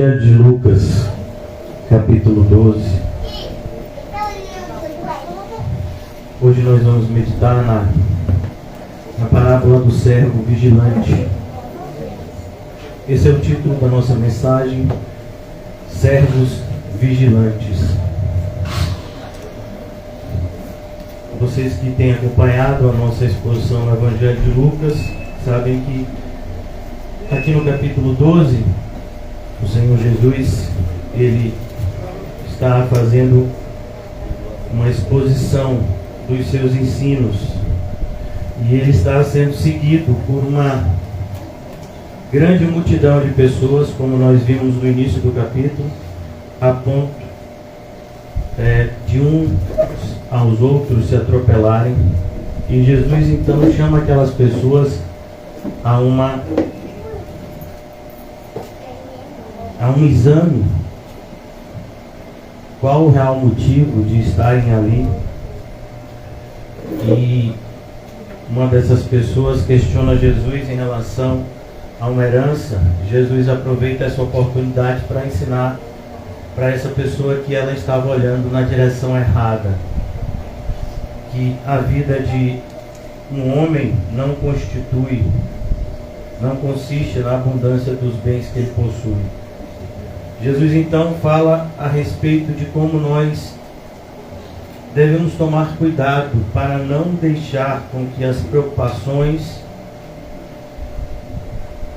Evangelho de Lucas, capítulo 12. Hoje nós vamos meditar na parábola do servo vigilante. Esse é o título da nossa mensagem: Servos Vigilantes. Vocês que têm acompanhado a nossa exposição no Evangelho de Lucas sabem que aqui no capítulo 12 o Senhor Jesus, ele está fazendo uma exposição dos seus ensinos, e ele está sendo seguido por uma grande multidão de pessoas, como nós vimos no início do capítulo, a ponto de uns aos outros se atropelarem. E Jesus então chama aquelas pessoas a um exame. Qual o real motivo de estarem ali? E uma dessas pessoas questiona Jesus em relação a uma herança. Jesus aproveita essa oportunidade para ensinar para essa pessoa que ela estava olhando na direção errada, que a vida de um homem não consiste na abundância dos bens que ele possui. Jesus então fala a respeito de como nós devemos tomar cuidado para não deixar com que as preocupações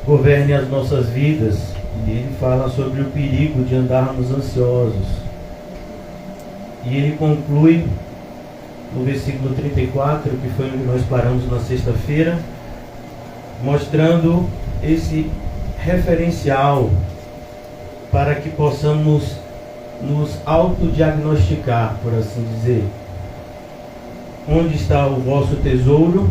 governem as nossas vidas. E ele fala sobre o perigo de andarmos ansiosos. E ele conclui no versículo 34, que foi onde nós paramos na sexta-feira, mostrando esse referencial para que possamos nos autodiagnosticar, por assim dizer. Onde está o vosso tesouro,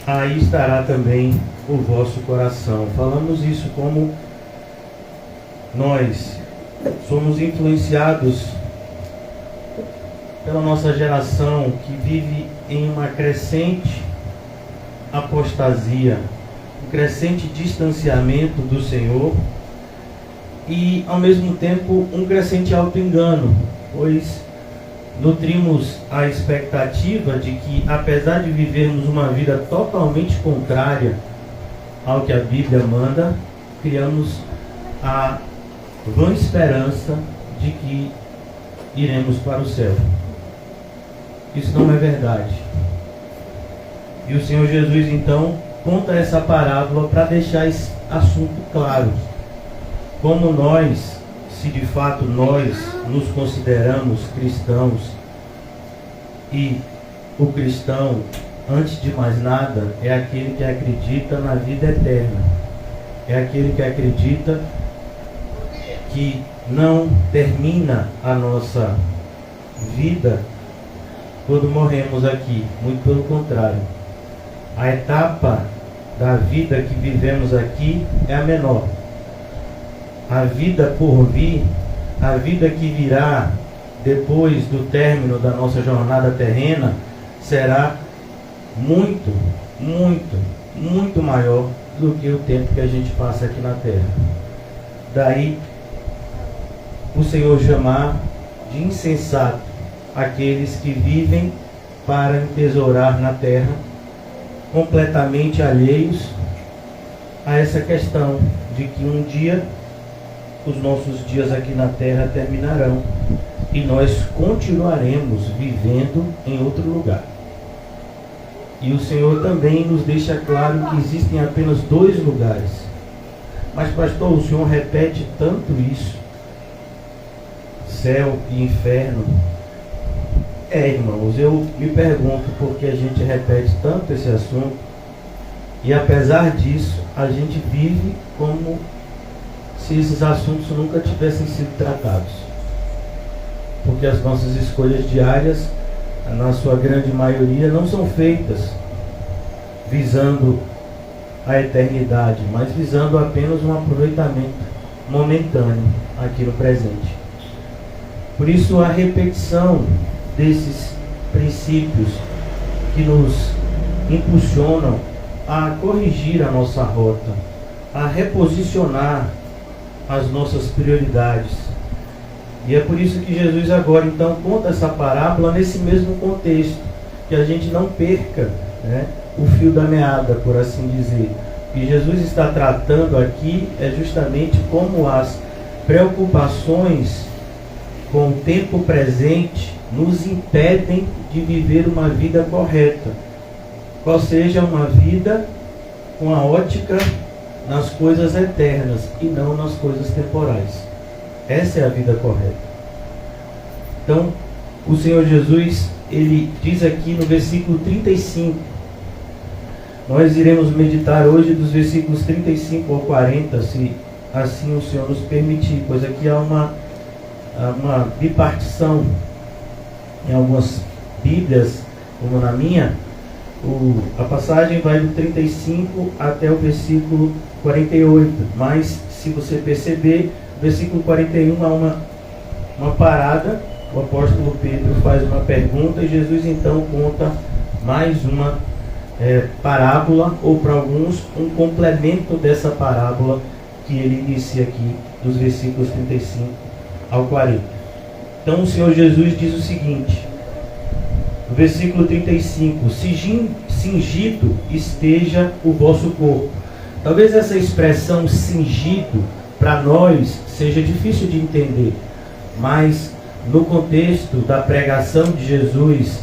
aí estará também o vosso coração. Falamos isso como nós somos influenciados pela nossa geração, que vive em uma crescente apostasia, um crescente distanciamento do Senhor, e ao mesmo tempo um crescente auto-engano, pois nutrimos a expectativa de que, apesar de vivermos uma vida totalmente contrária ao que a Bíblia manda, criamos a vã esperança de que iremos para o céu. Isso não é verdade. E o Senhor Jesus então conta essa parábola para deixar esse assunto claro. Como nós, se de fato nós nos consideramos cristãos, e o cristão, antes de mais nada, é aquele que acredita na vida eterna, é aquele que acredita que não termina a nossa vida quando morremos aqui, muito pelo contrário. A etapa da vida que vivemos aqui é a menor. A vida por vir, a vida que virá depois do término da nossa jornada terrena, será muito, muito, muito maior do que o tempo que a gente passa aqui na terra. Daí o Senhor chamar de insensato aqueles que vivem para entesourar na terra, completamente alheios a essa questão de que um dia os nossos dias aqui na terra terminarão e nós continuaremos vivendo em outro lugar. E o Senhor também nos deixa claro que existem apenas dois lugares. Mas, pastor, o Senhor repete tanto isso, céu e inferno. Irmãos, eu me pergunto por que a gente repete tanto esse assunto, e apesar disso a gente vive como se esses assuntos nunca tivessem sido tratados, porque as nossas escolhas diárias, na sua grande maioria, não são feitas visando a eternidade, mas visando apenas um aproveitamento momentâneo aqui no presente. Por isso a repetição desses princípios que nos impulsionam a corrigir a nossa rota, a reposicionar as nossas prioridades. E é por isso que Jesus agora então conta essa parábola nesse mesmo contexto, que a gente não perca, né, o fio da meada, por assim dizer. O que Jesus está tratando aqui é justamente como as preocupações com o tempo presente nos impedem de viver uma vida correta, qual seja uma vida com a ótica nas coisas eternas e não nas coisas temporais. Essa é a vida correta. Então, o Senhor Jesus, ele diz aqui no versículo 35, nós iremos meditar hoje dos versículos 35 ao 40, se assim o Senhor nos permitir, pois aqui há uma bipartição em algumas Bíblias, como na minha. A passagem vai do 35 até o versículo 48, mas se você perceber, no versículo 41 há uma parada. O apóstolo Pedro faz uma pergunta e Jesus então conta mais uma parábola, ou para alguns um complemento dessa parábola que ele inicia aqui dos versículos 35 ao 40. Então o Senhor Jesus diz o seguinte, no versículo 35: cingido esteja o vosso corpo. Talvez essa expressão cingido para nós seja difícil de entender, mas no contexto da pregação de Jesus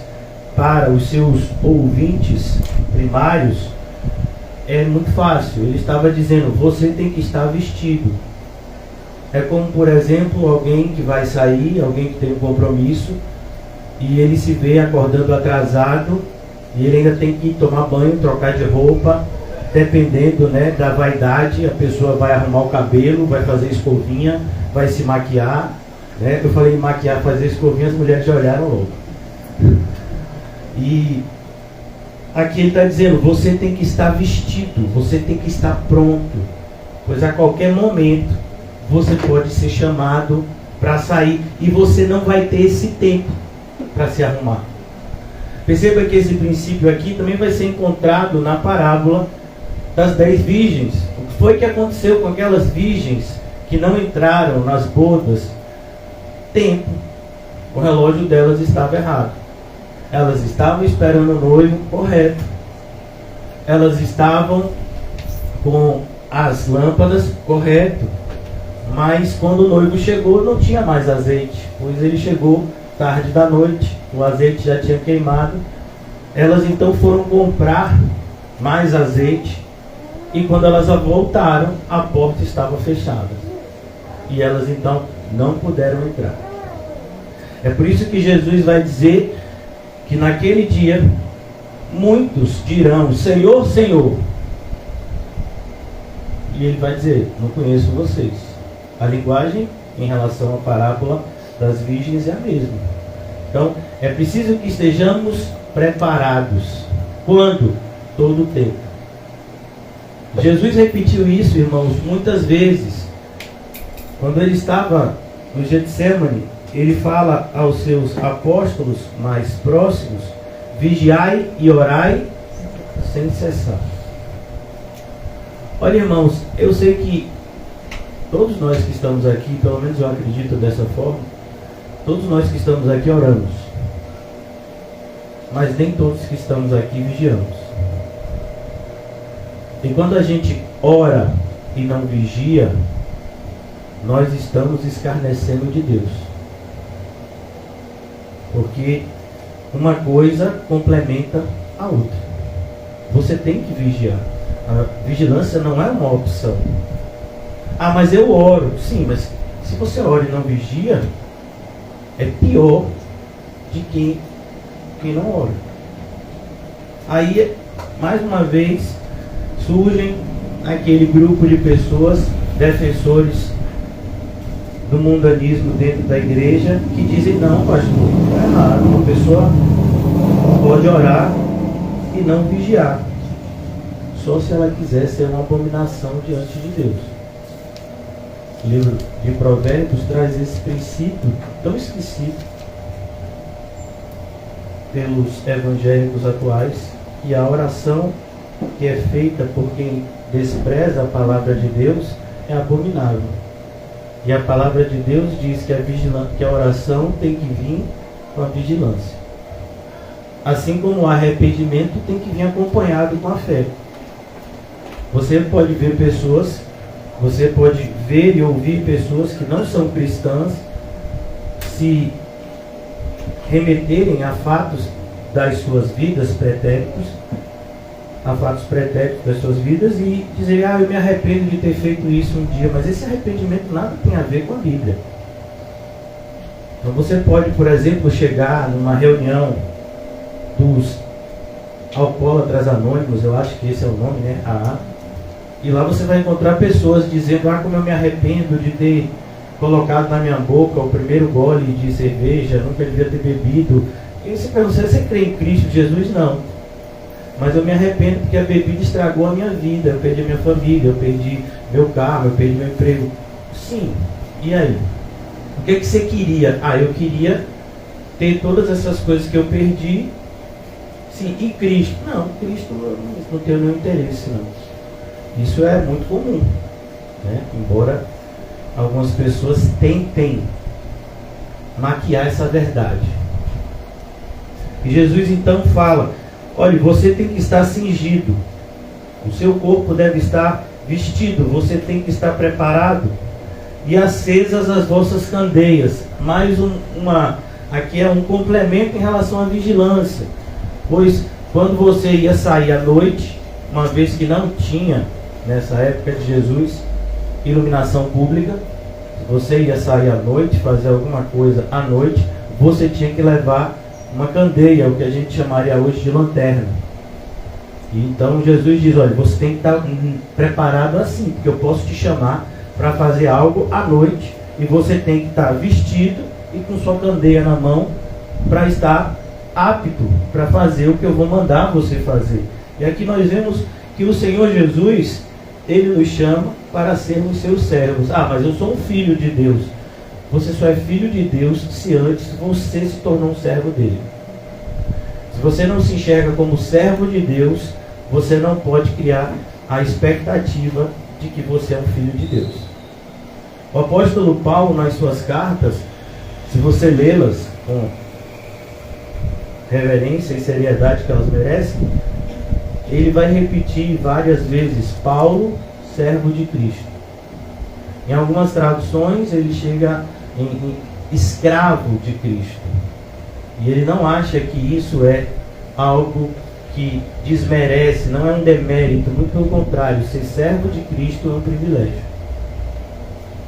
para os seus ouvintes primários é muito fácil. Ele estava dizendo: você tem que estar vestido. É como, por exemplo, alguém que vai sair, alguém que tem um compromisso, e ele se vê acordando atrasado, e ele ainda tem que tomar banho, trocar de roupa, dependendo, né, da vaidade. A pessoa vai arrumar o cabelo, vai fazer escovinha, vai se maquiar, né? Eu falei maquiar, fazer escovinha, as mulheres já olharam logo. E aqui ele está dizendo: você tem que estar vestido, você tem que estar pronto, pois a qualquer momento você pode ser chamado para sair, e você não vai ter esse tempo para se arrumar. Perceba que esse princípio aqui também vai ser encontrado na parábola das 10 virgens. O que foi que aconteceu com aquelas virgens que não entraram nas bodas? Tempo. O relógio delas estava errado. Elas estavam esperando o noivo correto. Elas estavam com as lâmpadas correto. Mas quando o noivo chegou, não tinha mais azeite, pois ele chegou tarde da noite, o azeite já tinha queimado. Elas então foram comprar mais azeite, e quando elas voltaram, a porta estava fechada, e elas então não puderam entrar. É por isso que Jesus vai dizer que naquele dia muitos dirão: Senhor, Senhor. E ele vai dizer: não conheço vocês. A linguagem em relação à parábola das virgens é a mesma. Então, é preciso que estejamos preparados. Quando? Todo o tempo. Jesus repetiu isso, irmãos, muitas vezes. Quando ele estava no Getsemane, ele fala aos seus apóstolos mais próximos: vigiai e orai sem cessar. Olha, irmãos, eu sei que todos nós que estamos aqui, pelo menos eu acredito dessa forma, todos nós que estamos aqui oramos, mas nem todos que estamos aqui vigiamos. E quando a gente ora e não vigia, nós estamos escarnecendo de Deus. Porque uma coisa complementa a outra. Você tem que vigiar. A vigilância não é uma opção. Ah, mas eu oro. Sim, mas se você ora e não vigia, é pior de quem não ora. Aí, mais uma vez, surgem aquele grupo de pessoas, defensores do mundanismo dentro da igreja, que dizem: não, pastor, está errado. Uma pessoa pode orar e não vigiar, só se ela quiser ser uma abominação diante de Deus. O livro de Provérbios traz esse princípio tão esquecido pelos evangélicos atuais, que a oração que é feita por quem despreza a palavra de Deus é abominável. E a palavra de Deus diz que a oração tem que vir com a vigilância. Assim como o arrependimento tem que vir acompanhado com a fé. Você pode ver pessoas, você pode ver e ouvir pessoas que não são cristãs se remeterem a fatos das suas vidas pretéritos, a fatos pretéritos das suas vidas e dizer, eu me arrependo de ter feito isso um dia, mas esse arrependimento nada tem a ver com a Bíblia. Então você pode, por exemplo, chegar numa reunião dos alcoólatras anônimos, eu acho que esse é o nome, né? AA, e lá você vai encontrar pessoas dizendo, como eu me arrependo de ter colocado na minha boca o primeiro gole de cerveja, nunca devia ter bebido. E você pergunta, você crê em Cristo Jesus? Não. Mas eu me arrependo porque a bebida estragou a minha vida, eu perdi a minha família, eu perdi meu carro, eu perdi meu emprego. Sim, e aí? O que você queria? Eu queria ter todas essas coisas que eu perdi. Sim, e Cristo? Não, Cristo não tem nenhum interesse, não. Isso é muito comum, né? Embora algumas pessoas tentem maquiar essa verdade. E Jesus então fala, olha, você tem que estar cingido, o seu corpo deve estar vestido, você tem que estar preparado, e acesas as vossas candeias. Mais aqui é um complemento em relação à vigilância, pois quando você ia sair à noite, uma vez que não tinha, nessa época de Jesus, iluminação pública, se você ia sair à noite, fazer alguma coisa à noite, você tinha que levar uma candeia, o que a gente chamaria hoje de lanterna. E então Jesus diz, olha, você tem que estar preparado assim, porque eu posso te chamar para fazer algo à noite, e você tem que estar vestido e com sua candeia na mão, para estar apto para fazer o que eu vou mandar você fazer. E aqui nós vemos que o Senhor Jesus, Ele nos chama para sermos seus servos. Mas eu sou um filho de Deus. Você só é filho de Deus se antes você se tornou um servo dele. Se você não se enxerga como servo de Deus, você não pode criar a expectativa de que você é um filho de Deus. O apóstolo Paulo, nas suas cartas, se você lê-las com reverência e seriedade que elas merecem, ele vai repetir várias vezes, Paulo, servo de Cristo. Em algumas traduções ele chega em escravo de Cristo. E ele não acha que isso é algo que desmerece, não é um demérito, muito pelo contrário, ser servo de Cristo é um privilégio.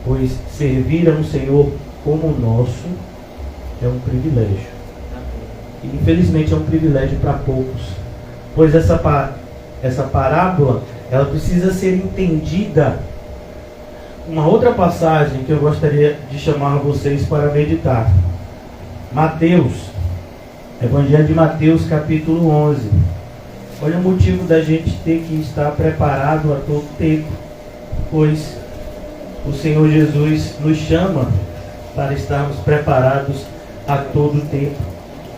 Pois servir a um Senhor como o nosso é um privilégio. E infelizmente é um privilégio para poucos. Pois essa parábola, ela precisa ser entendida. Uma outra passagem que eu gostaria de chamar vocês para meditar. Mateus, Evangelho de Mateus, capítulo 11. Olha o motivo da gente ter que estar preparado a todo tempo, pois o Senhor Jesus nos chama para estarmos preparados a todo tempo.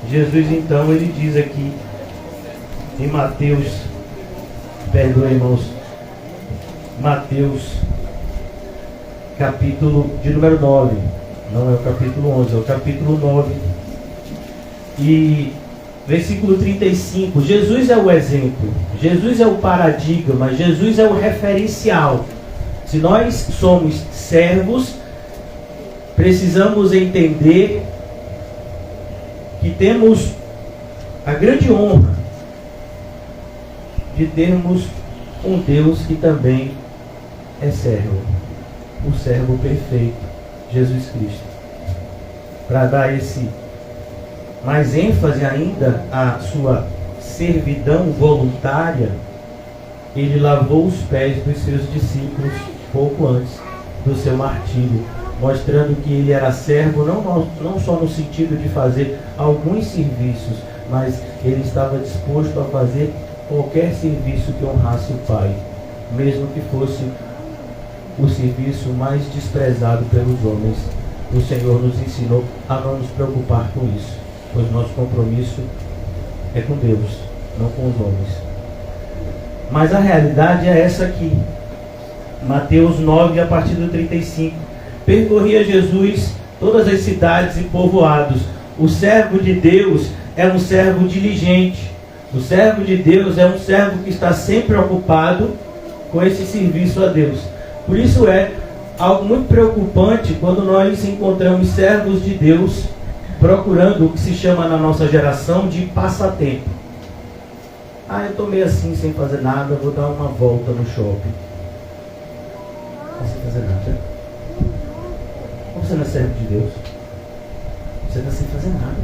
Jesus então, ele diz aqui em Mateus, perdoe irmãos, Mateus capítulo de número 9, não é o capítulo 11, é o capítulo 9 e versículo 35. Jesus é o exemplo, Jesus é o paradigma, Jesus é o referencial. Se nós somos servos, precisamos entender que temos a grande honra de termos um Deus que também é servo, o servo perfeito, Jesus Cristo. Para dar esse mais ênfase ainda à sua servidão voluntária, ele lavou os pés dos seus discípulos pouco antes do seu martírio, mostrando que ele era servo não só no sentido de fazer alguns serviços, mas ele estava disposto a fazer qualquer serviço que honrasse o Pai, mesmo que fosse o serviço mais desprezado pelos homens. O Senhor nos ensinou a não nos preocupar com isso, pois nosso compromisso é com Deus, não com os homens. Mas a realidade é essa aqui. Mateus 9, a partir do 35. Percorria Jesus todas as cidades e povoados. O servo de Deus é um servo diligente. O servo de Deus é um servo que está sempre ocupado com esse serviço a Deus. Por isso é algo muito preocupante quando nós encontramos servos de Deus procurando o que se chama na nossa geração de passatempo. Eu estou meio assim, sem fazer nada, vou dar uma volta no shopping. Não sem fazer nada. Você não é servo de Deus. Você está sem fazer nada.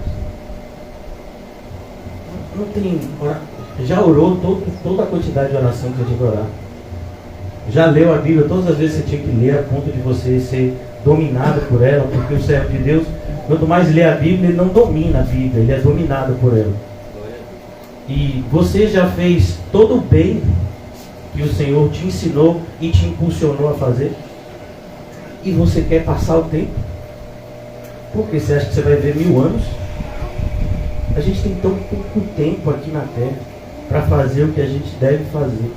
Não tem. Já orou toda a quantidade de oração que você tinha que orar. Já leu a Bíblia todas as vezes que você tinha que ler, a ponto de você ser dominado por ela, porque o servo de Deus, quanto mais lê a Bíblia, ele não domina a Bíblia, ele é dominado por ela. E você já fez todo o bem que o Senhor te ensinou e te impulsionou a fazer? E você quer passar o tempo? Porque você acha que você vai ver 1000 anos? A gente tem tão pouco tempo aqui na Terra para fazer o que a gente deve fazer.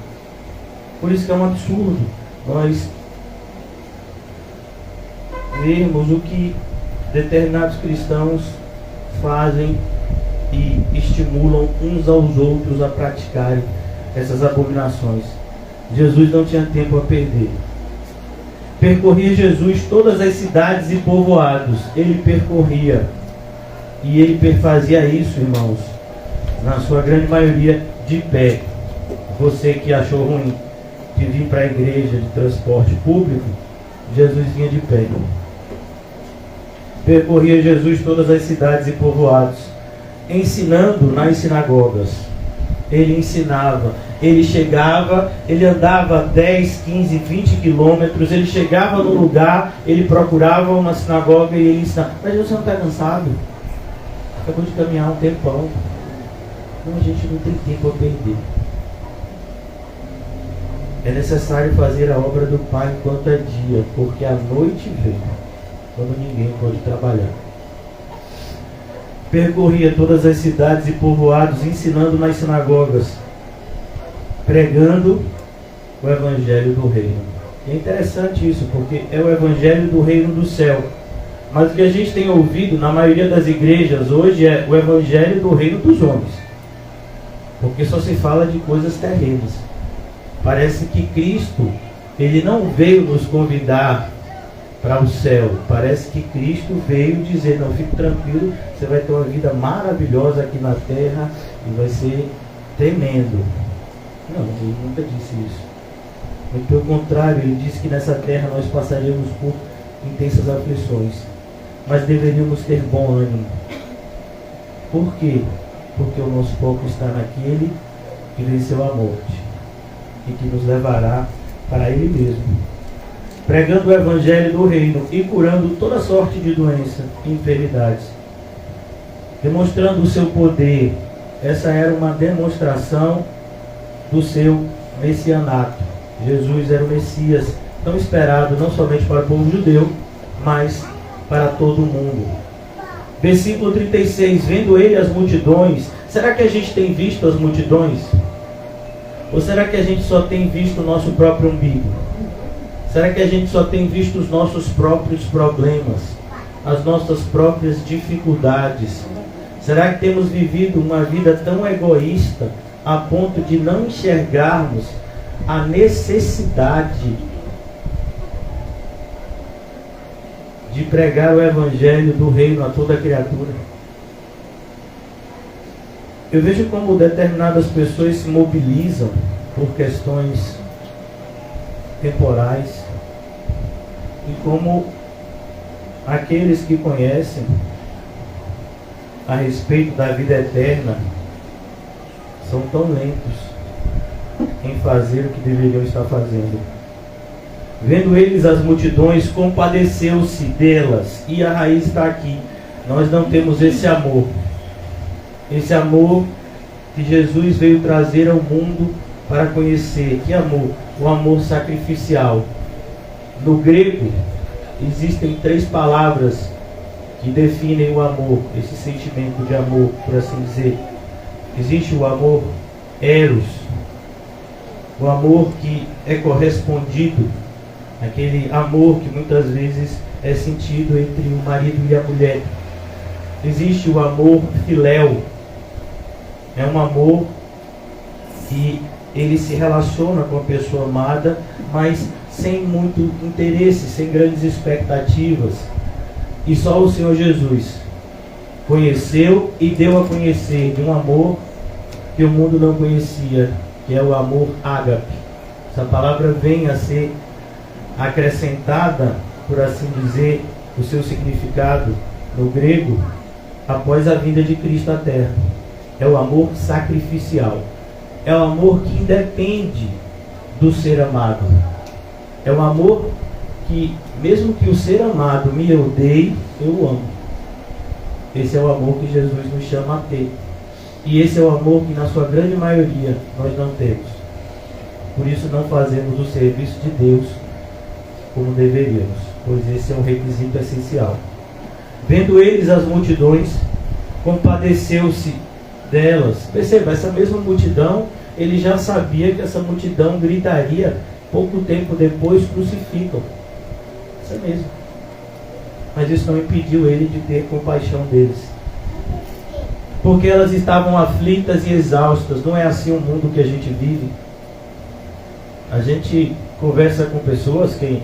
Por isso que é um absurdo nós vermos o que determinados cristãos fazem e estimulam uns aos outros a praticarem essas abominações. Jesus não tinha tempo a perder. Percorria Jesus todas as cidades e povoados. Ele percorria. E ele fazia isso, irmãos, na sua grande maioria de pé. Você que achou ruim de vir para a igreja de transporte público, Jesus vinha de pé. Percorria Jesus todas as cidades e povoados, ensinando nas sinagogas. Ele ensinava, ele chegava, ele andava 10, 15, 20 quilômetros, ele chegava no lugar, ele procurava uma sinagoga e ele ensinava. Mas você não está cansado? Acabou de caminhar um tempão. Então a gente não tem tempo a perder. É necessário fazer a obra do Pai enquanto é dia, porque a noite vem, quando ninguém pode trabalhar. Percorria todas as cidades e povoados, ensinando nas sinagogas, pregando o Evangelho do Reino. E é interessante isso, porque é o Evangelho do Reino do Céu. Mas o que a gente tem ouvido na maioria das igrejas hoje é o Evangelho do Reino dos Homens. Porque só se fala de coisas terrenas. Parece que Cristo, ele não veio nos convidar para o céu. Parece que Cristo veio dizer: não, fique tranquilo, você vai ter uma vida maravilhosa aqui na terra e vai ser tremendo. Não, ele nunca disse isso. Muito pelo contrário, ele disse que nessa terra nós passaríamos por intensas aflições, mas deveríamos ter bom ânimo. Por quê? Porque o nosso foco está naquele que venceu a morte e que nos levará para Ele mesmo, pregando o Evangelho do Reino e curando toda sorte de doença e enfermidades, demonstrando o seu poder. Essa era uma demonstração do seu messianato. Jesus era o Messias tão esperado não somente para o povo judeu, mas para todo o mundo. Versículo 36, vendo ele as multidões. Será que a gente tem visto as multidões? Ou será que a gente só tem visto o nosso próprio umbigo? Será que a gente só tem visto os nossos próprios problemas, as nossas próprias dificuldades? Será que temos vivido uma vida tão egoísta a ponto de não enxergarmos a necessidade de pregar o Evangelho do Reino a toda criatura? Eu vejo como determinadas pessoas se mobilizam por questões temporais e como aqueles que conhecem a respeito da vida eterna são tão lentos em fazer o que deveriam estar fazendo. Vendo eles as multidões, compadeceu-se delas. E a raiz está aqui. Nós não temos esse amor. Esse amor que Jesus veio trazer ao mundo para conhecer. Que amor? O amor sacrificial. No grego, existem 3 palavras que definem o amor, esse sentimento de amor, por assim dizer. Existe o amor eros, o amor que é correspondido, aquele amor que muitas vezes é sentido entre o marido e a mulher. Existe o amor filéu. É um amor que ele se relaciona com a pessoa amada, mas sem muito interesse, sem grandes expectativas. E só o Senhor Jesus conheceu e deu a conhecer de um amor que o mundo não conhecia, que é o amor ágape. Essa palavra vem a ser acrescentada, por assim dizer, o seu significado no grego, após a vinda de Cristo à Terra. É o amor sacrificial. É o amor que independe do ser amado. É o amor que, mesmo que o ser amado me odeie, eu o amo. Esse é o amor que Jesus nos chama a ter. E esse é o amor que, na sua grande maioria, nós não temos. Por isso não fazemos o serviço de Deus como deveríamos, pois esse é um requisito essencial. Vendo eles as multidões, compadeceu-se delas. Perceba, essa mesma multidão, ele já sabia que essa multidão gritaria pouco tempo depois: crucificam. Isso é mesmo. Mas isso não impediu ele de ter compaixão deles, porque elas estavam aflitas e exaustas. Não é assim o mundo que a gente vive. A gente conversa com pessoas que,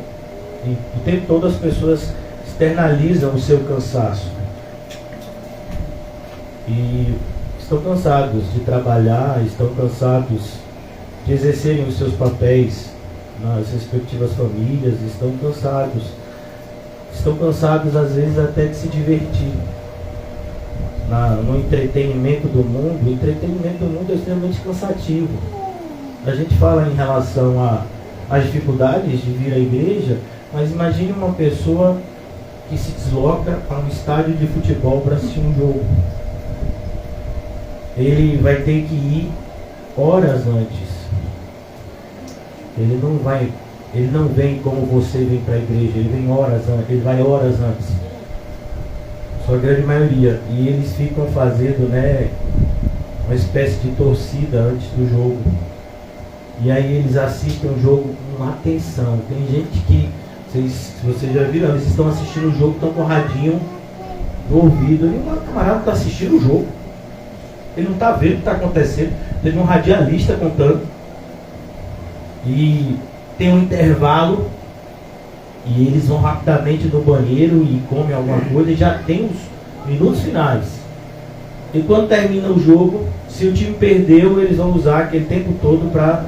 o tempo todo, as pessoas externalizam o seu cansaço e estão cansados de trabalhar, estão cansados de exercerem os seus papéis nas respectivas famílias, estão cansados às vezes até de se divertir no entretenimento do mundo. O entretenimento do mundo é extremamente cansativo. A gente fala em relação às dificuldades de vir à igreja, mas imagine uma pessoa que se desloca a um estádio de futebol para assistir um jogo. Ele vai ter que ir horas antes. Ele não vem como você vem para a igreja, ele vem horas antes, ele vai horas antes. Sua grande maioria. E eles ficam fazendo, uma espécie de torcida antes do jogo. E aí eles assistem o jogo com atenção. Tem gente que, se vocês já viram, eles estão assistindo o jogo, estão com o radinho no ouvido. E o camarada está assistindo o jogo. Ele não está vendo o que está acontecendo. Tem um radialista contando. E tem um intervalo. E eles vão rapidamente no banheiro e comem alguma coisa. E já tem os minutos finais. E quando termina o jogo, se o time perdeu, eles vão usar aquele tempo todo para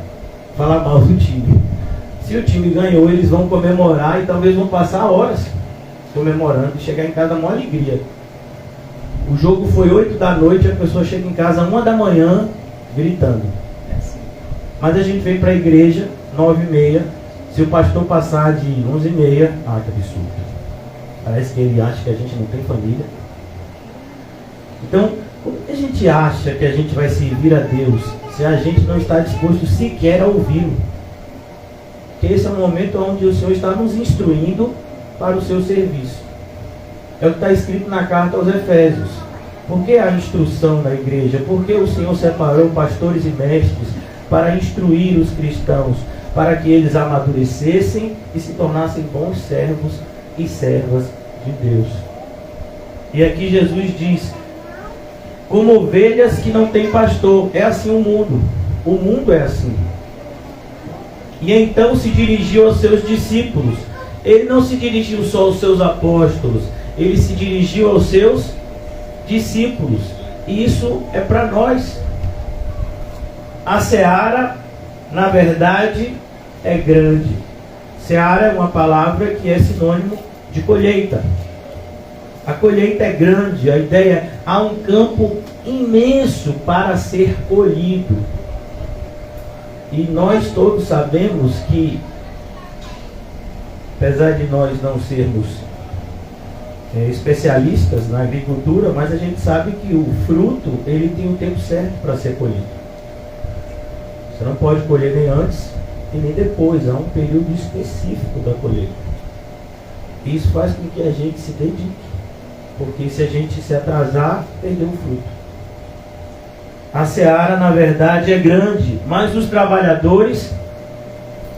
falar mal do time. Se o time ganhou, eles vão comemorar e talvez vão passar horas comemorando e chegar em casa com uma alegria. O jogo foi 8 da noite, a pessoa chega em casa 1 da manhã gritando. Mas a gente vem para a igreja 9h30. Se o pastor passar de 11h30, que absurdo. Parece que ele acha que a gente não tem família. Então, como que a gente acha que a gente vai servir a Deus se a gente não está disposto sequer a ouvi-lo? Porque esse é o momento onde o Senhor está nos instruindo para o seu serviço. É o que está escrito na carta aos Efésios. Por que a instrução na igreja? Porque o Senhor separou pastores e mestres para instruir os cristãos, para que eles amadurecessem e se tornassem bons servos e servas de Deus. E aqui Jesus diz: como ovelhas que não têm pastor. É assim o mundo. O mundo é assim. E então se dirigiu aos seus discípulos. Ele não se dirigiu só aos seus apóstolos. Ele se dirigiu aos seus discípulos. E isso é para nós. A seara, na verdade, é grande. Seara é uma palavra que é sinônimo de colheita. A colheita é grande. A ideia é: há um campo imenso para ser colhido. E nós todos sabemos que, apesar de nós não sermos especialistas na agricultura, mas a gente sabe que o fruto, ele tem um tempo certo para ser colhido. Você não pode colher nem antes e nem depois. Há um período específico da colheita. E isso faz com que a gente se dedique, porque se a gente se atrasar, perdeu o fruto. A seara, na verdade, é grande, mas os trabalhadores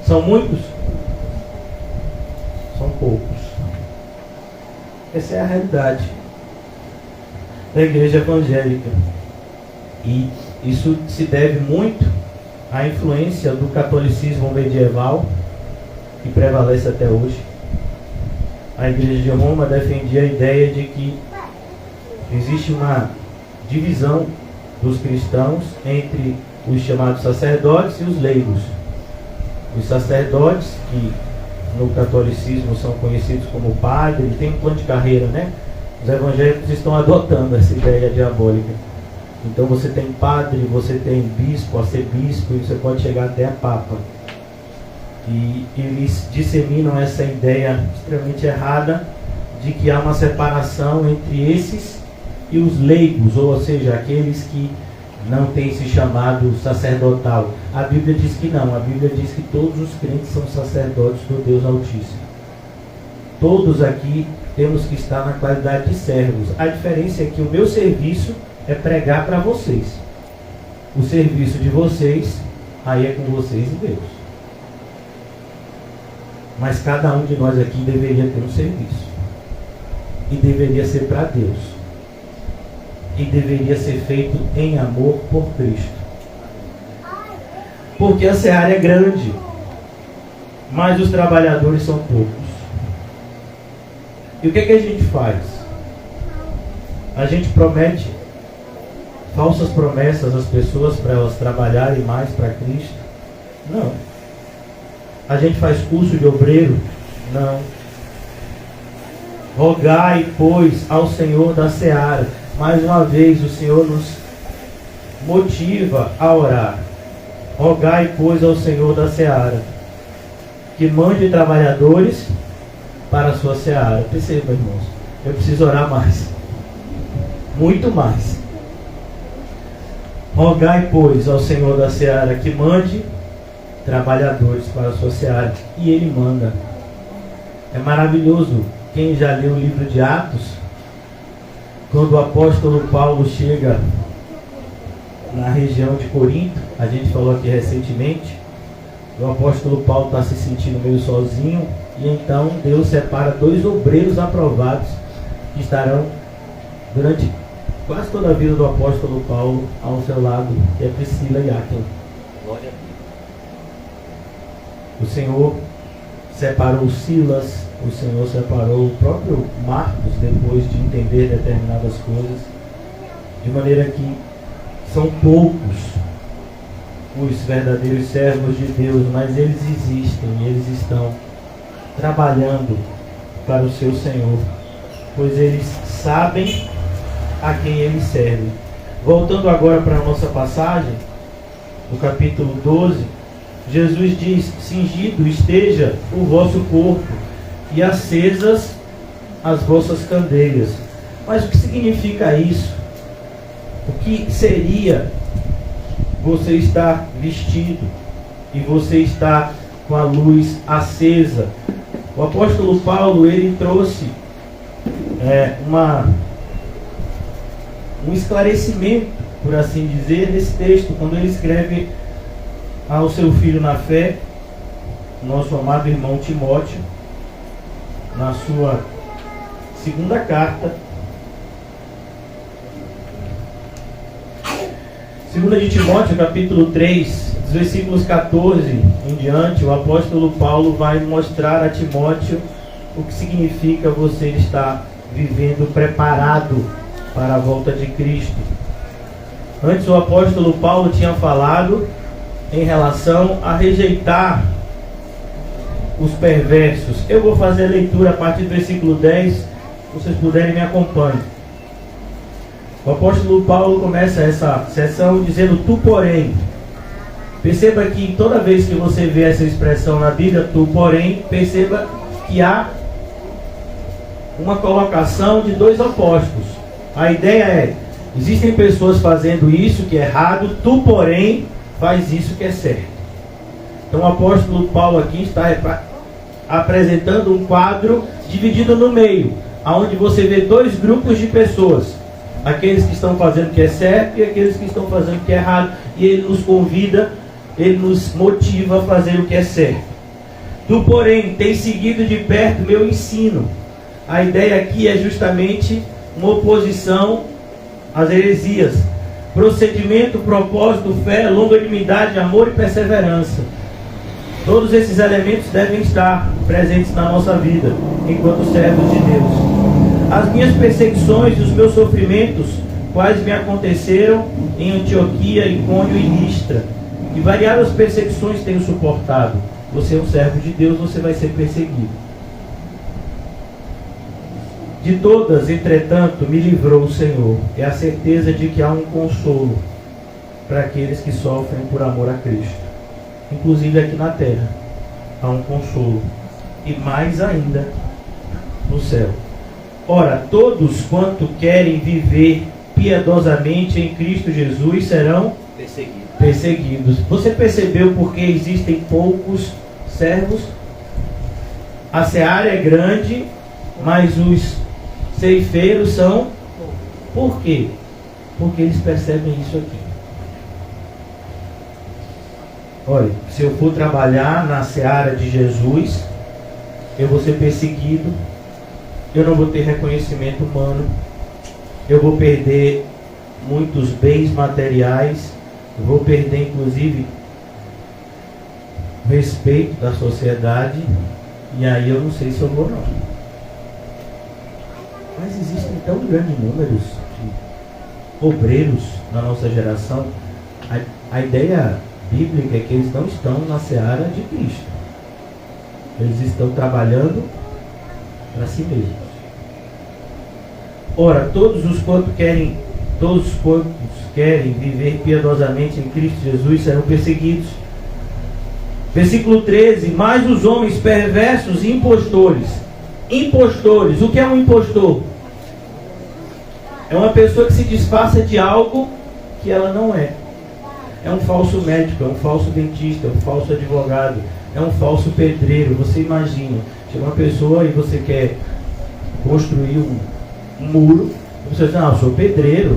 são muitos? São poucos. Essa é a realidade da igreja evangélica. E isso se deve muito à influência do catolicismo medieval, que prevalece até hoje. A igreja de Roma defendia a ideia de que existe uma divisão dos cristãos entre os chamados sacerdotes e os leigos. Os sacerdotes, que no catolicismo são conhecidos como padre, tem um plano de carreira, né? Os evangélicos estão adotando essa ideia diabólica. Então você tem padre, você tem bispo, arcebispo, e você pode chegar até a papa. E eles disseminam essa ideia extremamente errada de que há uma separação entre esses e os leigos, ou seja, aqueles que não têm esse chamado sacerdotal. A Bíblia diz que não. A Bíblia diz que todos os crentes são sacerdotes do Deus Altíssimo. Todos aqui temos que estar na qualidade de servos. A diferença é que o meu serviço é pregar para vocês. O serviço de vocês, aí é com vocês e Deus. Mas cada um de nós aqui deveria ter um serviço. E deveria ser para Deus. E deveria ser feito em amor por Cristo. Porque a seara é grande, mas os trabalhadores são poucos. E o que é que a gente faz? A gente promete falsas promessas às pessoas para elas trabalharem mais para Cristo? Não. A gente faz curso de obreiro? Não. Rogai, pois, ao Senhor da seara. Mais uma vez, o Senhor nos motiva a orar. Rogai, pois, ao Senhor da seara, que mande trabalhadores para a sua seara. Perceba, irmãos, eu preciso orar mais. Muito mais. Rogai, pois, ao Senhor da seara, que mande trabalhadores para a sua seara. E Ele manda. É maravilhoso. Quem já leu o livro de Atos, quando o apóstolo Paulo chega na região de Corinto, a gente falou aqui recentemente, o apóstolo Paulo está se sentindo meio sozinho, e então Deus separa 2 obreiros aprovados que estarão durante quase toda a vida do apóstolo Paulo ao seu lado, que é Priscila e Áquila. Glória a Deus. O Senhor separou Silas, o Senhor separou o próprio Marcos depois de entender determinadas coisas, de maneira que são poucos os verdadeiros servos de Deus, mas eles existem e eles estão trabalhando para o seu Senhor, pois eles sabem a quem eles servem. Voltando agora para a nossa passagem, no capítulo 12, Jesus diz: cingido esteja o vosso corpo e acesas as vossas candeias. Mas o que significa isso? O que seria você estar vestido e você estar com a luz acesa? O apóstolo Paulo, ele trouxe um esclarecimento, por assim dizer, nesse texto, quando ele escreve ao seu filho na fé, nosso amado irmão Timóteo, na sua segunda carta, 2 de Timóteo, capítulo 3, dos versículos 14 em diante, o apóstolo Paulo vai mostrar a Timóteo o que significa você estar vivendo preparado para a volta de Cristo. Antes o apóstolo Paulo tinha falado em relação a rejeitar os perversos. Eu vou fazer a leitura a partir do versículo 10, se vocês puderem me acompanhem. O apóstolo Paulo começa essa sessão dizendo tu, porém. Perceba que toda vez que você vê essa expressão na Bíblia, tu, porém, perceba que há uma colocação de 2 opostos. A ideia é, existem pessoas fazendo isso que é errado, tu, porém, faz isso que é certo. Então o apóstolo Paulo aqui está apresentando um quadro dividido no meio, onde você vê 2 grupos de pessoas. Aqueles que estão fazendo o que é certo e aqueles que estão fazendo o que é errado. E ele nos convida, ele nos motiva a fazer o que é certo. Tu, porém, tens seguido de perto meu ensino, A ideia aqui é justamente uma oposição às heresias. Procedimento, propósito, fé, longanimidade, amor e perseverança. Todos esses elementos devem estar presentes na nossa vida, enquanto servos de Deus. As minhas perseguições e os meus sofrimentos, quais me aconteceram em Antioquia, Icônio e Listra, e variadas perseguições tenho suportado. Você é um servo de Deus, você vai ser perseguido. De todas, entretanto, me livrou o Senhor. É a certeza de que há um consolo para aqueles que sofrem por amor a Cristo. Inclusive aqui na terra há um consolo, e mais ainda no céu. Ora, todos quanto querem viver piedosamente em Cristo Jesus serão perseguidos. Você percebeu porque existem poucos servos? A seara é grande, mas os ceifeiros são... Por quê? Porque eles percebem isso aqui. Olha, se eu for trabalhar na seara de Jesus, eu vou ser perseguido, eu não vou ter reconhecimento humano, eu vou perder muitos bens materiais, eu vou perder inclusive o respeito da sociedade, e aí eu não sei se eu vou não. Mas existem tão grandes números de obreiros na nossa geração. A ideia bíblica é que eles não estão na seara de Cristo. Eles estão trabalhando para si mesmos. Ora, todos quantos querem viver piedosamente em Cristo Jesus serão perseguidos. Versículo 13. Mas os homens perversos e impostores. Impostores. O que é um impostor? É uma pessoa que se disfarça de algo que ela não é. É um falso médico, é um falso dentista, é um falso advogado, é um falso pedreiro. Você imagina, chega uma pessoa e você quer construir um muro, você diz, não, eu sou pedreiro.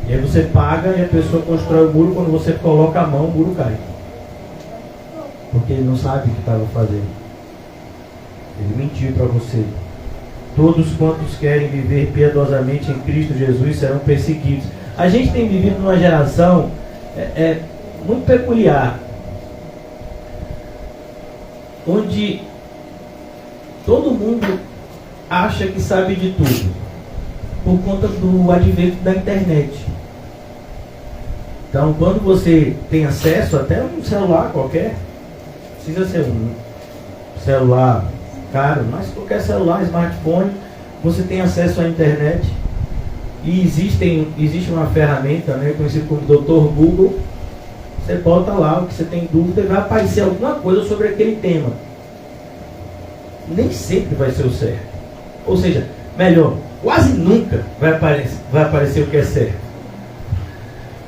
E aí você paga e a pessoa constrói o muro, quando você coloca a mão, o muro cai. Porque ele não sabe o que estava fazendo. Ele mentiu para você. Todos quantos querem viver piedosamente em Cristo Jesus serão perseguidos. A gente tem vivido numa geração muito peculiar, onde todo mundo acha que sabe de tudo, por conta do advento da internet. Então, quando você tem acesso até um celular qualquer, precisa ser um celular caro, mas qualquer celular, smartphone, você tem acesso à internet. E existe uma ferramenta, né, conhecida como Dr. Google. Você bota lá o que você tem dúvida e vai aparecer alguma coisa sobre aquele tema. Nem sempre vai ser o certo. Ou seja, melhor, quase nunca vai aparecer o que é certo.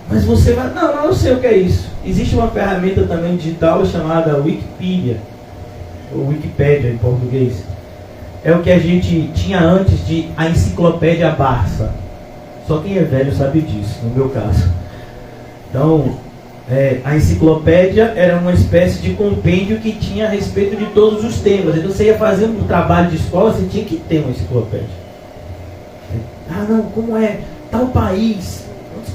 Mas você vai, não, eu sei o que é isso. Existe uma ferramenta também digital chamada Wikipedia, ou Wikipédia em português. É o que a gente tinha antes de a enciclopédia Barça. Só quem é velho sabe disso, no meu caso. Então, a enciclopédia era uma espécie de compêndio que tinha a respeito de todos os temas. Então você ia fazer um trabalho de escola, você tinha que ter uma enciclopédia. Ah, não, como é tal país?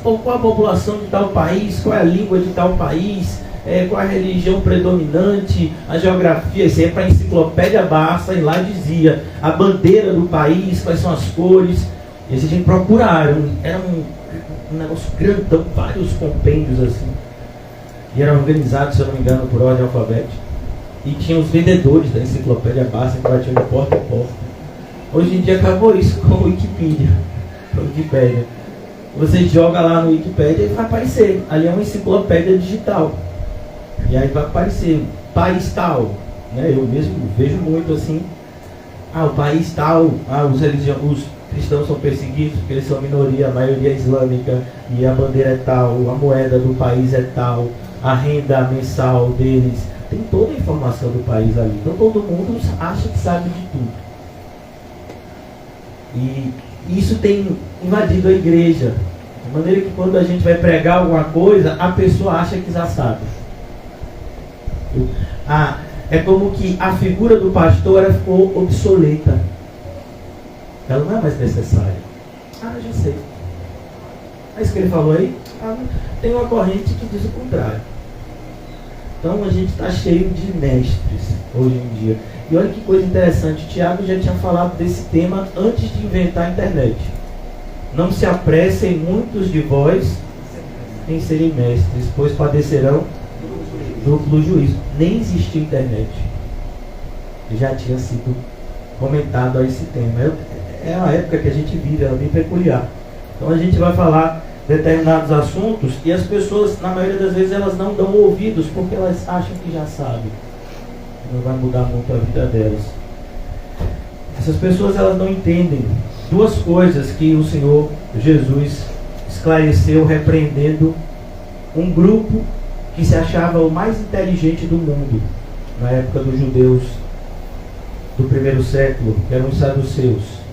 Qual a população de tal país? Qual é a língua de tal país? Qual a religião predominante? A geografia? Isso aí é para a enciclopédia Barça, e lá dizia a bandeira do país, quais são as cores. E esse a gente procuraram. Era um negócio grandão, vários compêndios assim. E eram organizados, se eu não me engano, por ordem alfabética. E tinha os vendedores da enciclopédia Barça que batiam de porta em porta. Hoje em dia acabou isso com o Wikipedia. Wikipédia. Você joga lá no Wikipedia e vai aparecer. Ali é uma enciclopédia digital. E aí vai aparecer país tal. Né? Eu mesmo vejo muito assim. O país tal. Os cristãos são perseguidos porque eles são minoria, a maioria é islâmica. E a bandeira é tal. A moeda do país é tal. A renda mensal deles. Tem toda a informação do país ali. Então todo mundo acha que sabe de tudo. E isso tem invadido a igreja. De maneira que quando a gente vai pregar alguma coisa, a pessoa acha que já sabe. É como que a figura do pastor ficou obsoleta. ela não é mais necessária. Ah, já sei. É isso que ele falou aí? Tem uma corrente que diz o contrário. Então a gente está cheio de mestres hoje em dia. E olha que coisa interessante, Tiago já tinha falado desse tema antes de inventar a internet. Não se apressem muitos de vós em serem mestres, pois padecerão duplo juízo. Nem existia internet. Já tinha sido comentado a esse tema. É a época que a gente vive, ela é bem peculiar. Então a gente vai falar determinados assuntos e as pessoas, na maioria das vezes, elas não dão ouvidos porque elas acham que já sabem. Não vai mudar muito a vida delas. Essas pessoas, elas não entendem duas coisas que o Senhor Jesus esclareceu repreendendo um grupo que se achava o mais inteligente do mundo na época dos judeus do primeiro século, que eram os saduceus.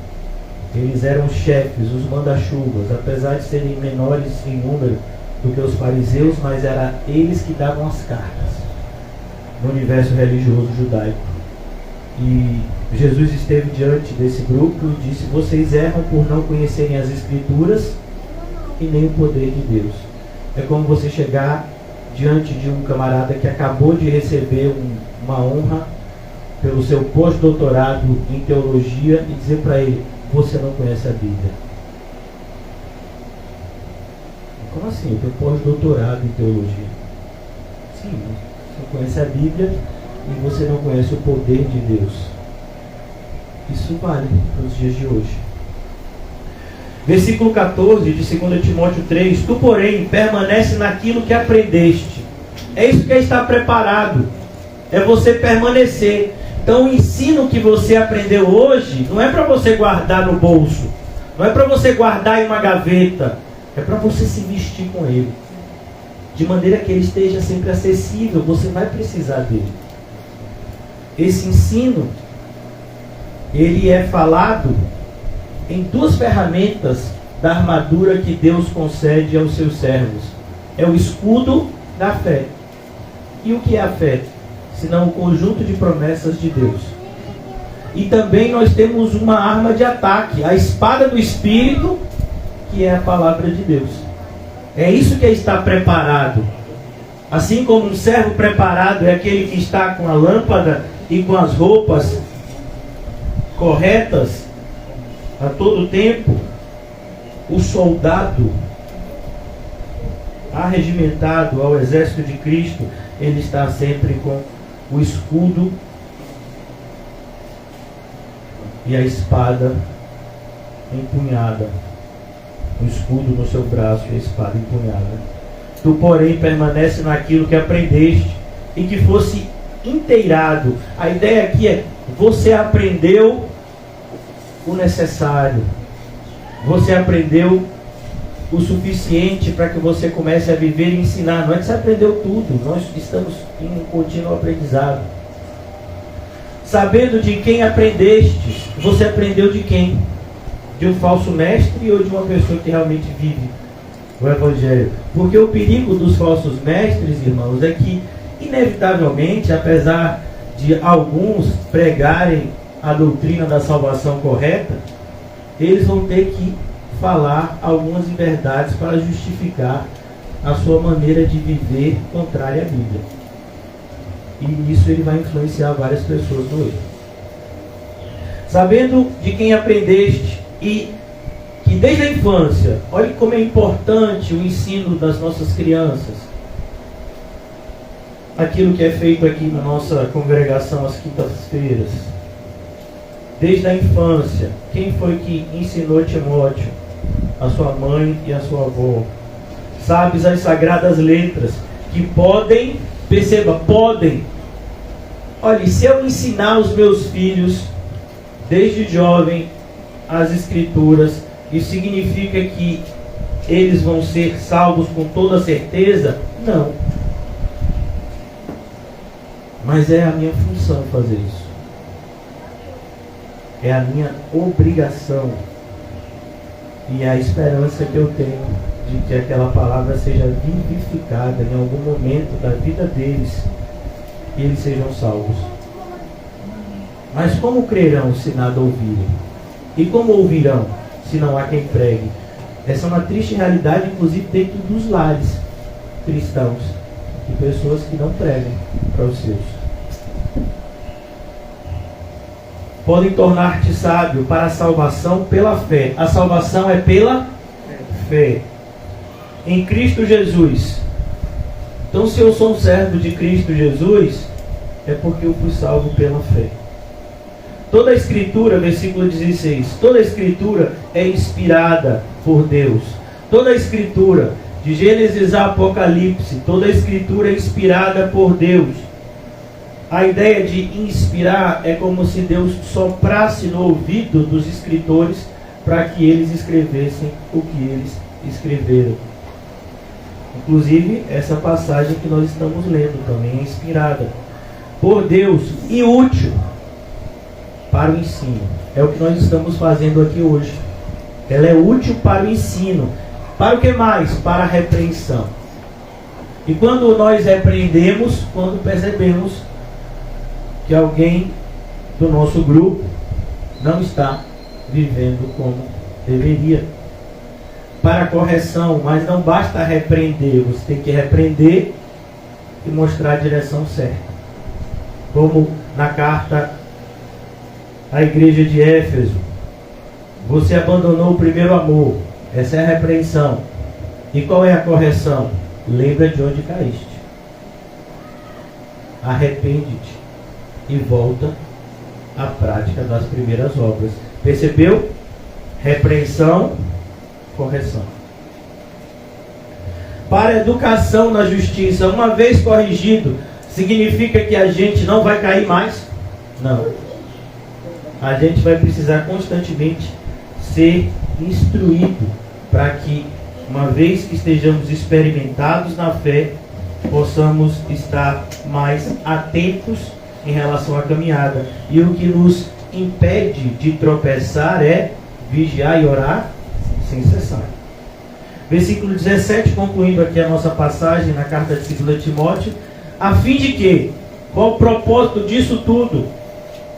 Eles eram os chefes, os manda-chuvas, apesar de serem menores em número do que os fariseus, mas eram eles que davam as cartas no universo religioso judaico. E Jesus esteve diante desse grupo e disse: vocês erram por não conhecerem as Escrituras e nem o poder de Deus. É como você chegar diante de um camarada que acabou de receber uma honra pelo seu pós-doutorado em teologia e dizer para ele: você não conhece a Bíblia. Como assim? Eu tenho pós-doutorado em teologia. Sim, você conhece a Bíblia e você não conhece o poder de Deus. Isso vale para os dias de hoje. Versículo 14 de 2 Timóteo 3: tu, porém, permanece naquilo que aprendeste. É isso que é estar preparado. É você permanecer. Então o ensino que você aprendeu hoje não é para você guardar no bolso, não é para você guardar em uma gaveta, é para você se vestir com ele, de maneira que ele esteja sempre acessível. Você vai precisar dele. Esse ensino, ele é falado em duas ferramentas da armadura que Deus concede aos seus servos. É o escudo da fé. E o que é a fé? Senão o conjunto de promessas de Deus. E também nós temos uma arma de ataque, a espada do Espírito, que é a palavra de Deus. É isso que é estar preparado. Assim como um servo preparado é aquele que está com a lâmpada e com as roupas corretas a todo tempo, o soldado arregimentado ao exército de Cristo, ele está sempre com o escudo e a espada empunhada. O escudo no seu braço e a espada empunhada. Tu, porém, permanece naquilo que aprendeste e que fosse inteirado. A ideia aqui é: você aprendeu o necessário. Você aprendeu o suficiente para que você comece a viver e ensinar. Não é que você aprendeu tudo, nós estamos em um contínuo aprendizado. Sabendo de quem aprendeste. Você aprendeu de quem? De um falso mestre ou de uma pessoa que realmente vive o Evangelho? Porque o perigo dos falsos mestres, irmãos, é que inevitavelmente, apesar de alguns pregarem a doutrina da salvação correta, eles vão ter que falar algumas inverdades para justificar a sua maneira de viver contrária à Bíblia. E nisso ele vai influenciar várias pessoas no erro. Sabendo de quem aprendeste e que desde a infância, olhe como é importante o ensino das nossas crianças. Aquilo que é feito aqui na nossa congregação às quintas-feiras. Desde a infância, quem foi que ensinou Timóteo? A sua mãe e a sua avó. Sabes as sagradas letras, que podem, perceba, podem. Olha, se eu ensinar os meus filhos, desde jovem, as Escrituras, isso significa que eles vão ser salvos com toda certeza? Não. Mas é a minha função fazer isso. É a minha obrigação. E a esperança que eu tenho de que aquela palavra seja vivificada em algum momento da vida deles e eles sejam salvos. Mas como crerão se nada ouvirem? E como ouvirão, se não há quem pregue? Essa é uma triste realidade, inclusive dentro dos lares cristãos, de pessoas que não pregam para os seus. Podem tornar-te sábio para a salvação pela fé. A salvação é pela fé em Cristo Jesus. Então, se eu sou um servo de Cristo Jesus, é porque eu fui salvo pela fé. Toda a Escritura, versículo 16, toda a Escritura é inspirada por Deus. Toda a Escritura, de Gênesis a Apocalipse, toda a Escritura é inspirada por Deus. A ideia de inspirar é como se Deus soprasse no ouvido dos escritores para que eles escrevessem o que eles escreveram. Inclusive, essa passagem que nós estamos lendo também é inspirada por Deus e útil para o ensino. É o que nós estamos fazendo aqui hoje. Ela é útil para o ensino. Para o que mais? Para a repreensão. E quando nós repreendemos, quando percebemos que alguém do nosso grupo não está vivendo como deveria. Para a correção, mas não basta repreender, você tem que repreender e mostrar a direção certa. Como na carta à igreja de Éfeso, você abandonou o primeiro amor. Essa é a repreensão. E qual é a correção? Lembra de onde caíste. Arrepende-te e volta à prática das primeiras obras. Percebeu? Repreensão, correção. Para a educação na justiça, uma vez corrigido, significa que a gente não vai cair mais? Não. A gente vai precisar constantemente ser instruído para que, uma vez que estejamos experimentados na fé, possamos estar mais atentos em relação à caminhada. E o que nos impede de tropeçar é vigiar e orar sem cessar. Versículo 17, concluindo aqui a nossa passagem na carta de 2 Timóteo, a fim de que, qual o propósito disso tudo?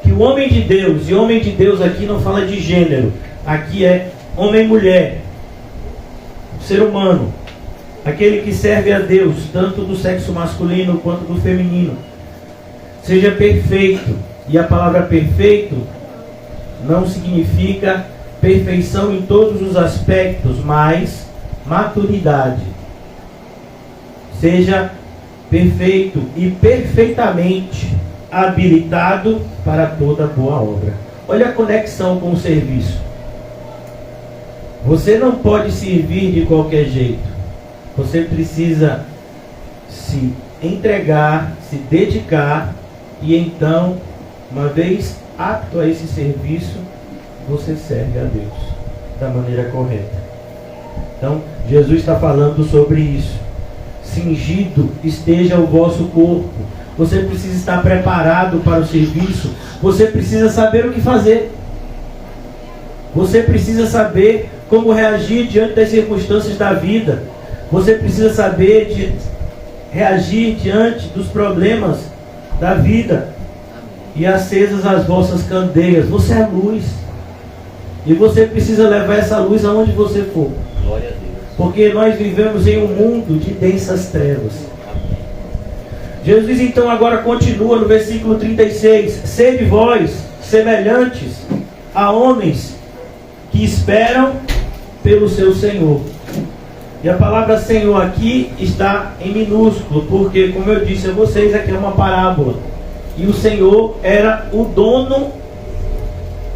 Que o homem de Deus, e homem de Deus aqui não fala de gênero, aqui é homem e mulher, ser humano, aquele que serve a Deus, tanto do sexo masculino quanto do feminino, seja perfeito. E a palavra perfeito não significa perfeição em todos os aspectos, mas maturidade. Seja perfeito e perfeitamente habilitado para toda boa obra. Olha a conexão com o serviço. Você não pode servir de qualquer jeito. Você precisa se entregar, se dedicar, e então, uma vez apto a esse serviço, você serve a Deus da maneira correta. Então, Jesus está falando sobre isso. Cingido esteja o vosso corpo. Você precisa estar preparado para o serviço. Você precisa saber o que fazer. Você precisa saber como reagir diante das circunstâncias da vida. Você precisa saber reagir diante dos problemas da vida. E acesas as vossas candeias. Você é luz. E você precisa levar essa luz aonde você for. Glória a Deus. Porque nós vivemos em um mundo de densas trevas. Jesus então agora continua no versículo 36. Sede vós semelhantes a homens que esperam pelo seu Senhor. E a palavra Senhor aqui está em minúsculo, porque, como eu disse a vocês, aqui é uma parábola. E o Senhor era o dono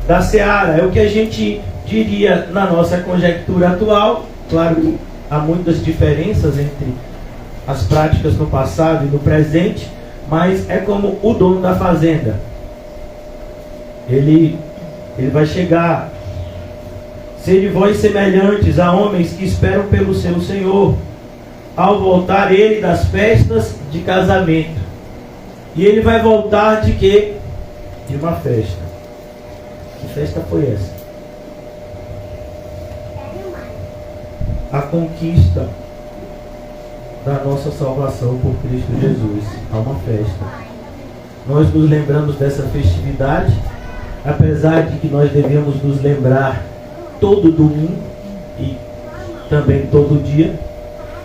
da seara. É o que a gente diria na nossa conjectura atual. Claro que há muitas diferenças entre as práticas no passado e no presente, mas é como o dono da fazenda. Ele vai chegar. Sede vós semelhantes a homens que esperam pelo seu Senhor, ao voltar ele das festas de casamento. E ele vai voltar de quê? De uma festa. Que festa foi essa? A conquista da nossa salvação por Cristo Jesus. Há uma festa. Nós nos lembramos dessa festividade apesar de que nós devemos nos lembrar todo domingo e também todo dia.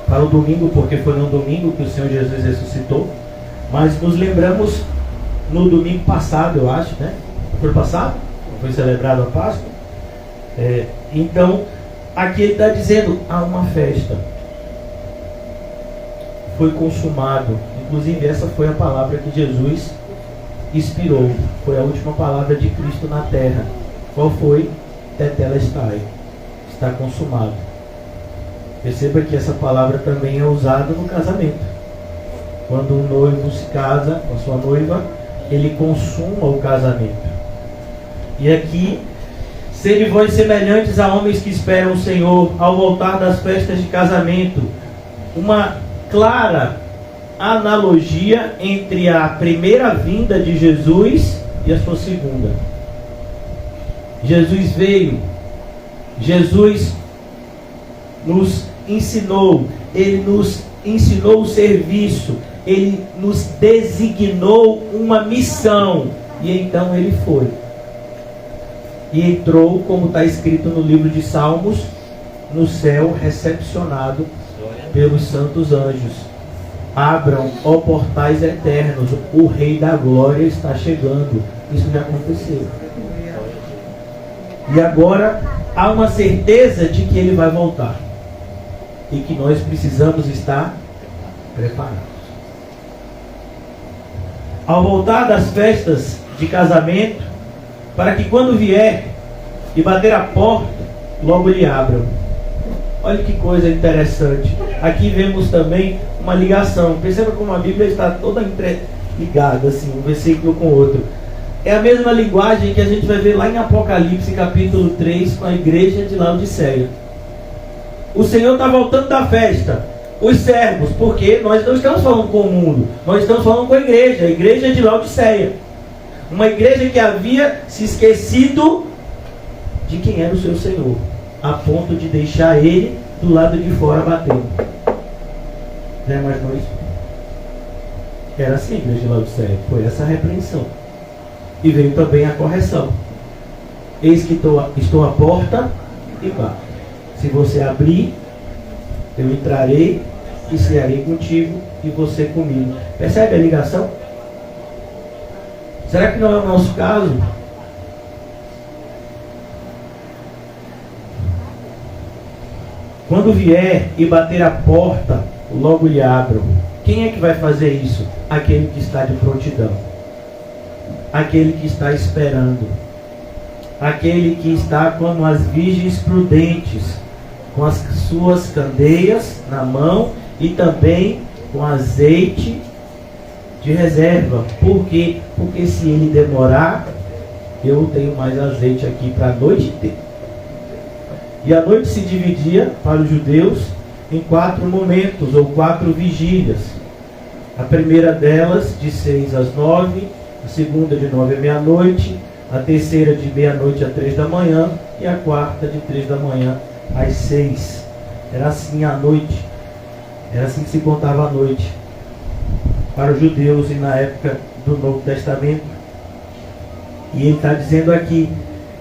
Falo domingo porque foi no domingo que o Senhor Jesus ressuscitou, mas nos lembramos no domingo passado, eu acho, né? Foi passado? Foi celebrado a Páscoa. Então, aqui ele está dizendo, há uma festa. Foi consumado. Inclusive, essa foi a palavra que Jesus inspirou. Foi a última palavra de Cristo na terra. Qual foi? Tetelestai. Está consumado. Perceba que essa palavra também é usada no casamento. Quando um noivo se casa com a sua noiva, ele consuma o casamento. E aqui, sede vós semelhantes a homens que esperam o Senhor ao voltar das festas de casamento. Uma clara analogia entre a primeira vinda de Jesus e a sua segunda. Jesus veio, Jesus nos ensinou, ele nos ensinou o serviço, ele nos designou uma missão, e então ele foi. E entrou, como está escrito no livro de Salmos, no céu recepcionado pelos santos anjos. Abram, ó portais eternos, o Rei da Glória está chegando. Isso já aconteceu. E agora há uma certeza de que ele vai voltar. E que nós precisamos estar preparados. Ao voltar das festas de casamento, para que quando vier e bater a porta, logo lhe abram. Olha que coisa interessante. Aqui vemos também uma ligação. Perceba como a Bíblia está toda interligada, assim, um versículo com o outro. É a mesma linguagem que a gente vai ver lá em Apocalipse, capítulo 3, com a igreja de Laodiceia. O Senhor está voltando da festa. Os servos, porque nós não estamos falando com o mundo, nós estamos falando com a igreja de Laodiceia. Uma igreja que havia se esquecido de quem era o seu Senhor, a ponto de deixar ele do lado de fora batendo. Não é mais não isso? Era assim a igreja de Laodiceia. Foi essa a repreensão. E veio também a correção. Eis que estou à porta e bato. Se você abrir, eu entrarei e cearei contigo e você comigo. Percebe a ligação? Será que não é o nosso caso? Quando vier e bater a porta, logo lhe abram. Quem é que vai fazer isso? Aquele que está de prontidão. Aquele que está esperando. Aquele que está como as virgens prudentes, com as suas candeias na mão e também com azeite de reserva. Por quê? Porque se ele demorar, eu tenho mais azeite aqui para a noite inteira. E a noite se dividia para os judeus em 4 momentos ou 4 vigílias. A primeira delas de 6 às 9, a segunda de 9 à meia-noite, a terceira de meia-noite a 3 da manhã e a quarta de 3 da manhã às 6. Era assim a noite. Era assim que se contava a noite para os judeus e na época do Novo Testamento. E ele está dizendo aqui,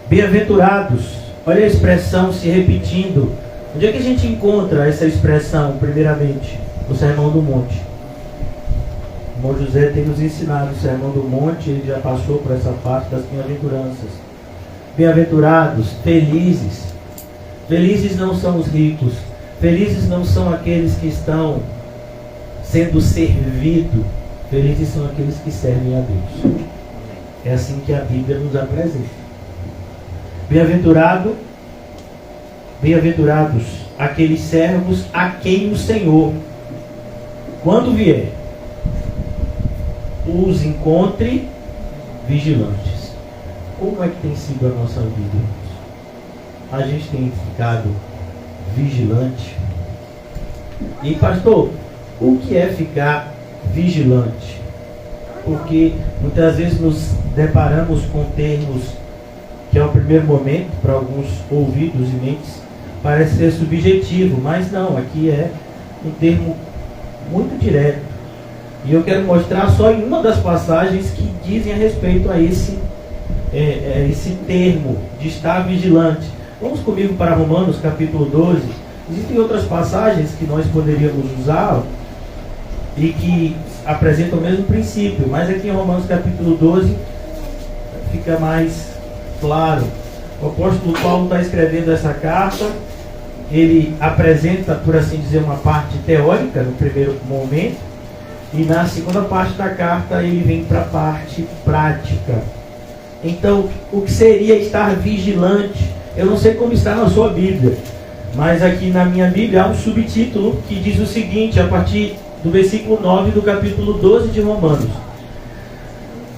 bem-aventurados. Olha a expressão se repetindo. Onde é que a gente encontra essa expressão, primeiramente? No Sermão do Monte. O irmão José tem nos ensinado o Sermão do Monte, ele já passou por essa parte das bem-aventuranças. Bem-aventurados, felizes. Felizes não são os ricos. Felizes não são aqueles que estão sendo servidos. Felizes são aqueles que servem a Deus. É assim que a Bíblia nos apresenta. Bem-aventurados aqueles servos a quem o Senhor, quando vier, os encontre vigilantes. Como é que tem sido a nossa vida? A gente tem ficado vigilante? E pastor, o que é ficar vigilante? Porque muitas vezes nos deparamos com termos que ao primeiro momento, para alguns ouvidos e mentes, parece ser subjetivo, mas não, aqui é um termo muito direto. E eu quero mostrar só em uma das passagens que dizem a respeito a esse esse termo de estar vigilante. Vamos comigo para Romanos capítulo 12. Existem outras passagens que nós poderíamos usar e que apresentam o mesmo princípio, mas aqui em Romanos capítulo 12 fica mais claro. O apóstolo Paulo está escrevendo essa carta. Ele apresenta, por assim dizer, uma parte teórica no primeiro momento, e na segunda parte da carta ele vem para a parte prática. Então, o que seria estar vigilante? Eu não sei como está na sua Bíblia, mas aqui na minha Bíblia há um subtítulo que diz o seguinte, a partir do versículo 9 do capítulo 12 de Romanos: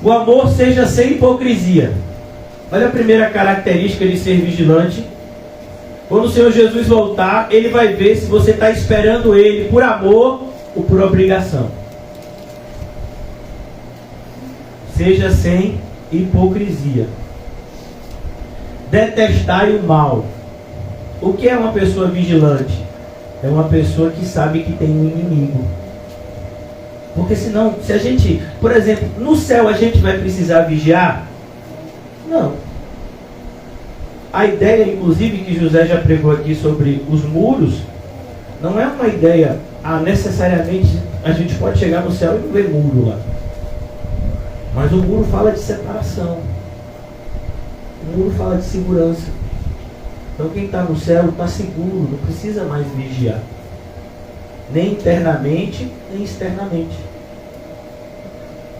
o amor seja sem hipocrisia. Olha a primeira característica de ser vigilante. Quando o Senhor Jesus voltar, Ele vai ver se você está esperando Ele por amor ou por obrigação. Seja sem hipocrisia. Detestai o mal. O que é uma pessoa vigilante? É uma pessoa que sabe que tem um inimigo. Porque senão, se a gente, por exemplo, no céu a gente vai precisar vigiar? Não. A ideia, inclusive, que José já pregou aqui sobre os muros, não é uma ideia, necessariamente a gente pode chegar no céu e não ver muro lá. Mas o muro fala de separação. O muro fala de segurança. Então quem está no céu está seguro, não precisa mais vigiar. Nem internamente, nem externamente.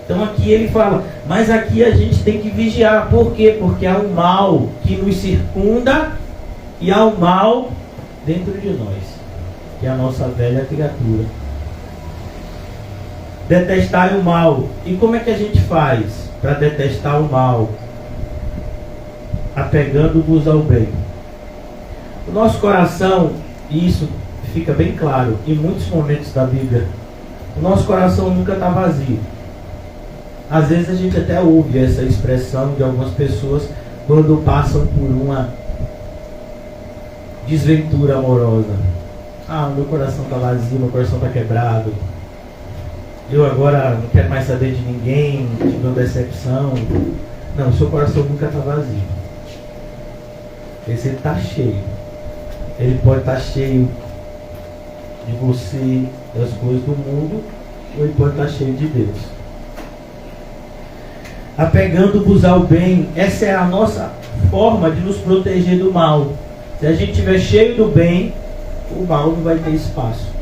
Então aqui ele fala, mas aqui a gente tem que vigiar. Por quê? Porque há um mal que nos circunda e há um mal dentro de nós, que é a nossa velha criatura. Detestar o mal. E como é que a gente faz para detestar o mal? Apegando-vos ao bem. O nosso coração, e isso fica bem claro em muitos momentos da Bíblia, o nosso coração nunca está vazio. Às vezes a gente até ouve essa expressão de algumas pessoas quando passam por uma desventura amorosa. Meu coração está vazio, meu coração está quebrado. Eu agora não quero mais saber de ninguém, tive uma decepção. Não, o seu coração nunca está vazio. Esse está cheio. Ele pode estar cheio de você, das coisas do mundo, ou ele pode estar cheio de Deus. Apegando-vos ao bem, essa é a nossa forma de nos proteger do mal. Se a gente estiver cheio do bem, o mal não vai ter espaço.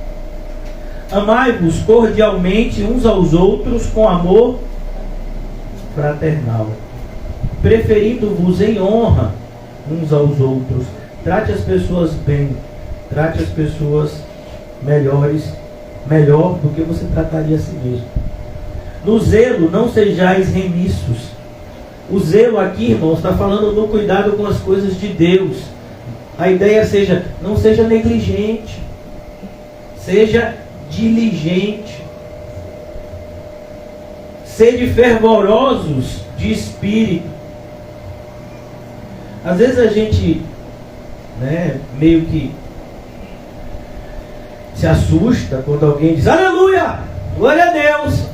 Amai-vos cordialmente uns aos outros com amor fraternal, preferindo-vos em honra uns aos outros. Trate as pessoas bem, trate as pessoas melhor do que você trataria a si mesmo. No zelo não sejais remissos. O zelo aqui, irmãos, está falando do cuidado com as coisas de Deus. A ideia seja, não seja negligente, seja diligente. Sede fervorosos de espírito. Às vezes a gente, meio que se assusta quando alguém diz aleluia, glória a Deus.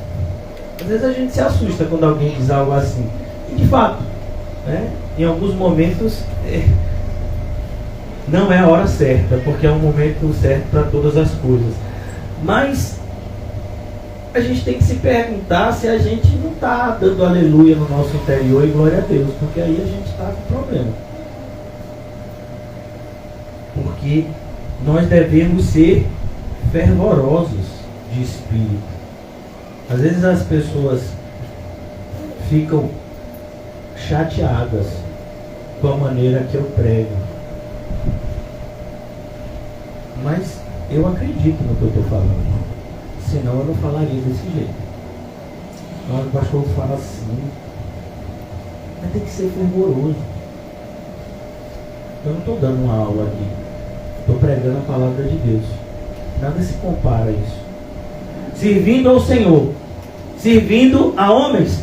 Às vezes a gente se assusta quando alguém diz algo assim. E de fato, em alguns momentos não é a hora certa, porque é um momento certo para todas as coisas. Mas a gente tem que se perguntar se a gente não está dando aleluia no nosso interior e glória a Deus, porque aí a gente está com problema. Porque nós devemos ser fervorosos de espírito. Às vezes as pessoas ficam chateadas com a maneira que eu prego. Mas eu acredito no que eu estou falando. Senão eu não falaria desse jeito. Na hora que o pastor fala assim, mas tem que ser fervoroso. Eu não estou dando uma aula aqui. Estou pregando a palavra de Deus. Nada se compara a isso. Servindo ao Senhor. Servindo a homens?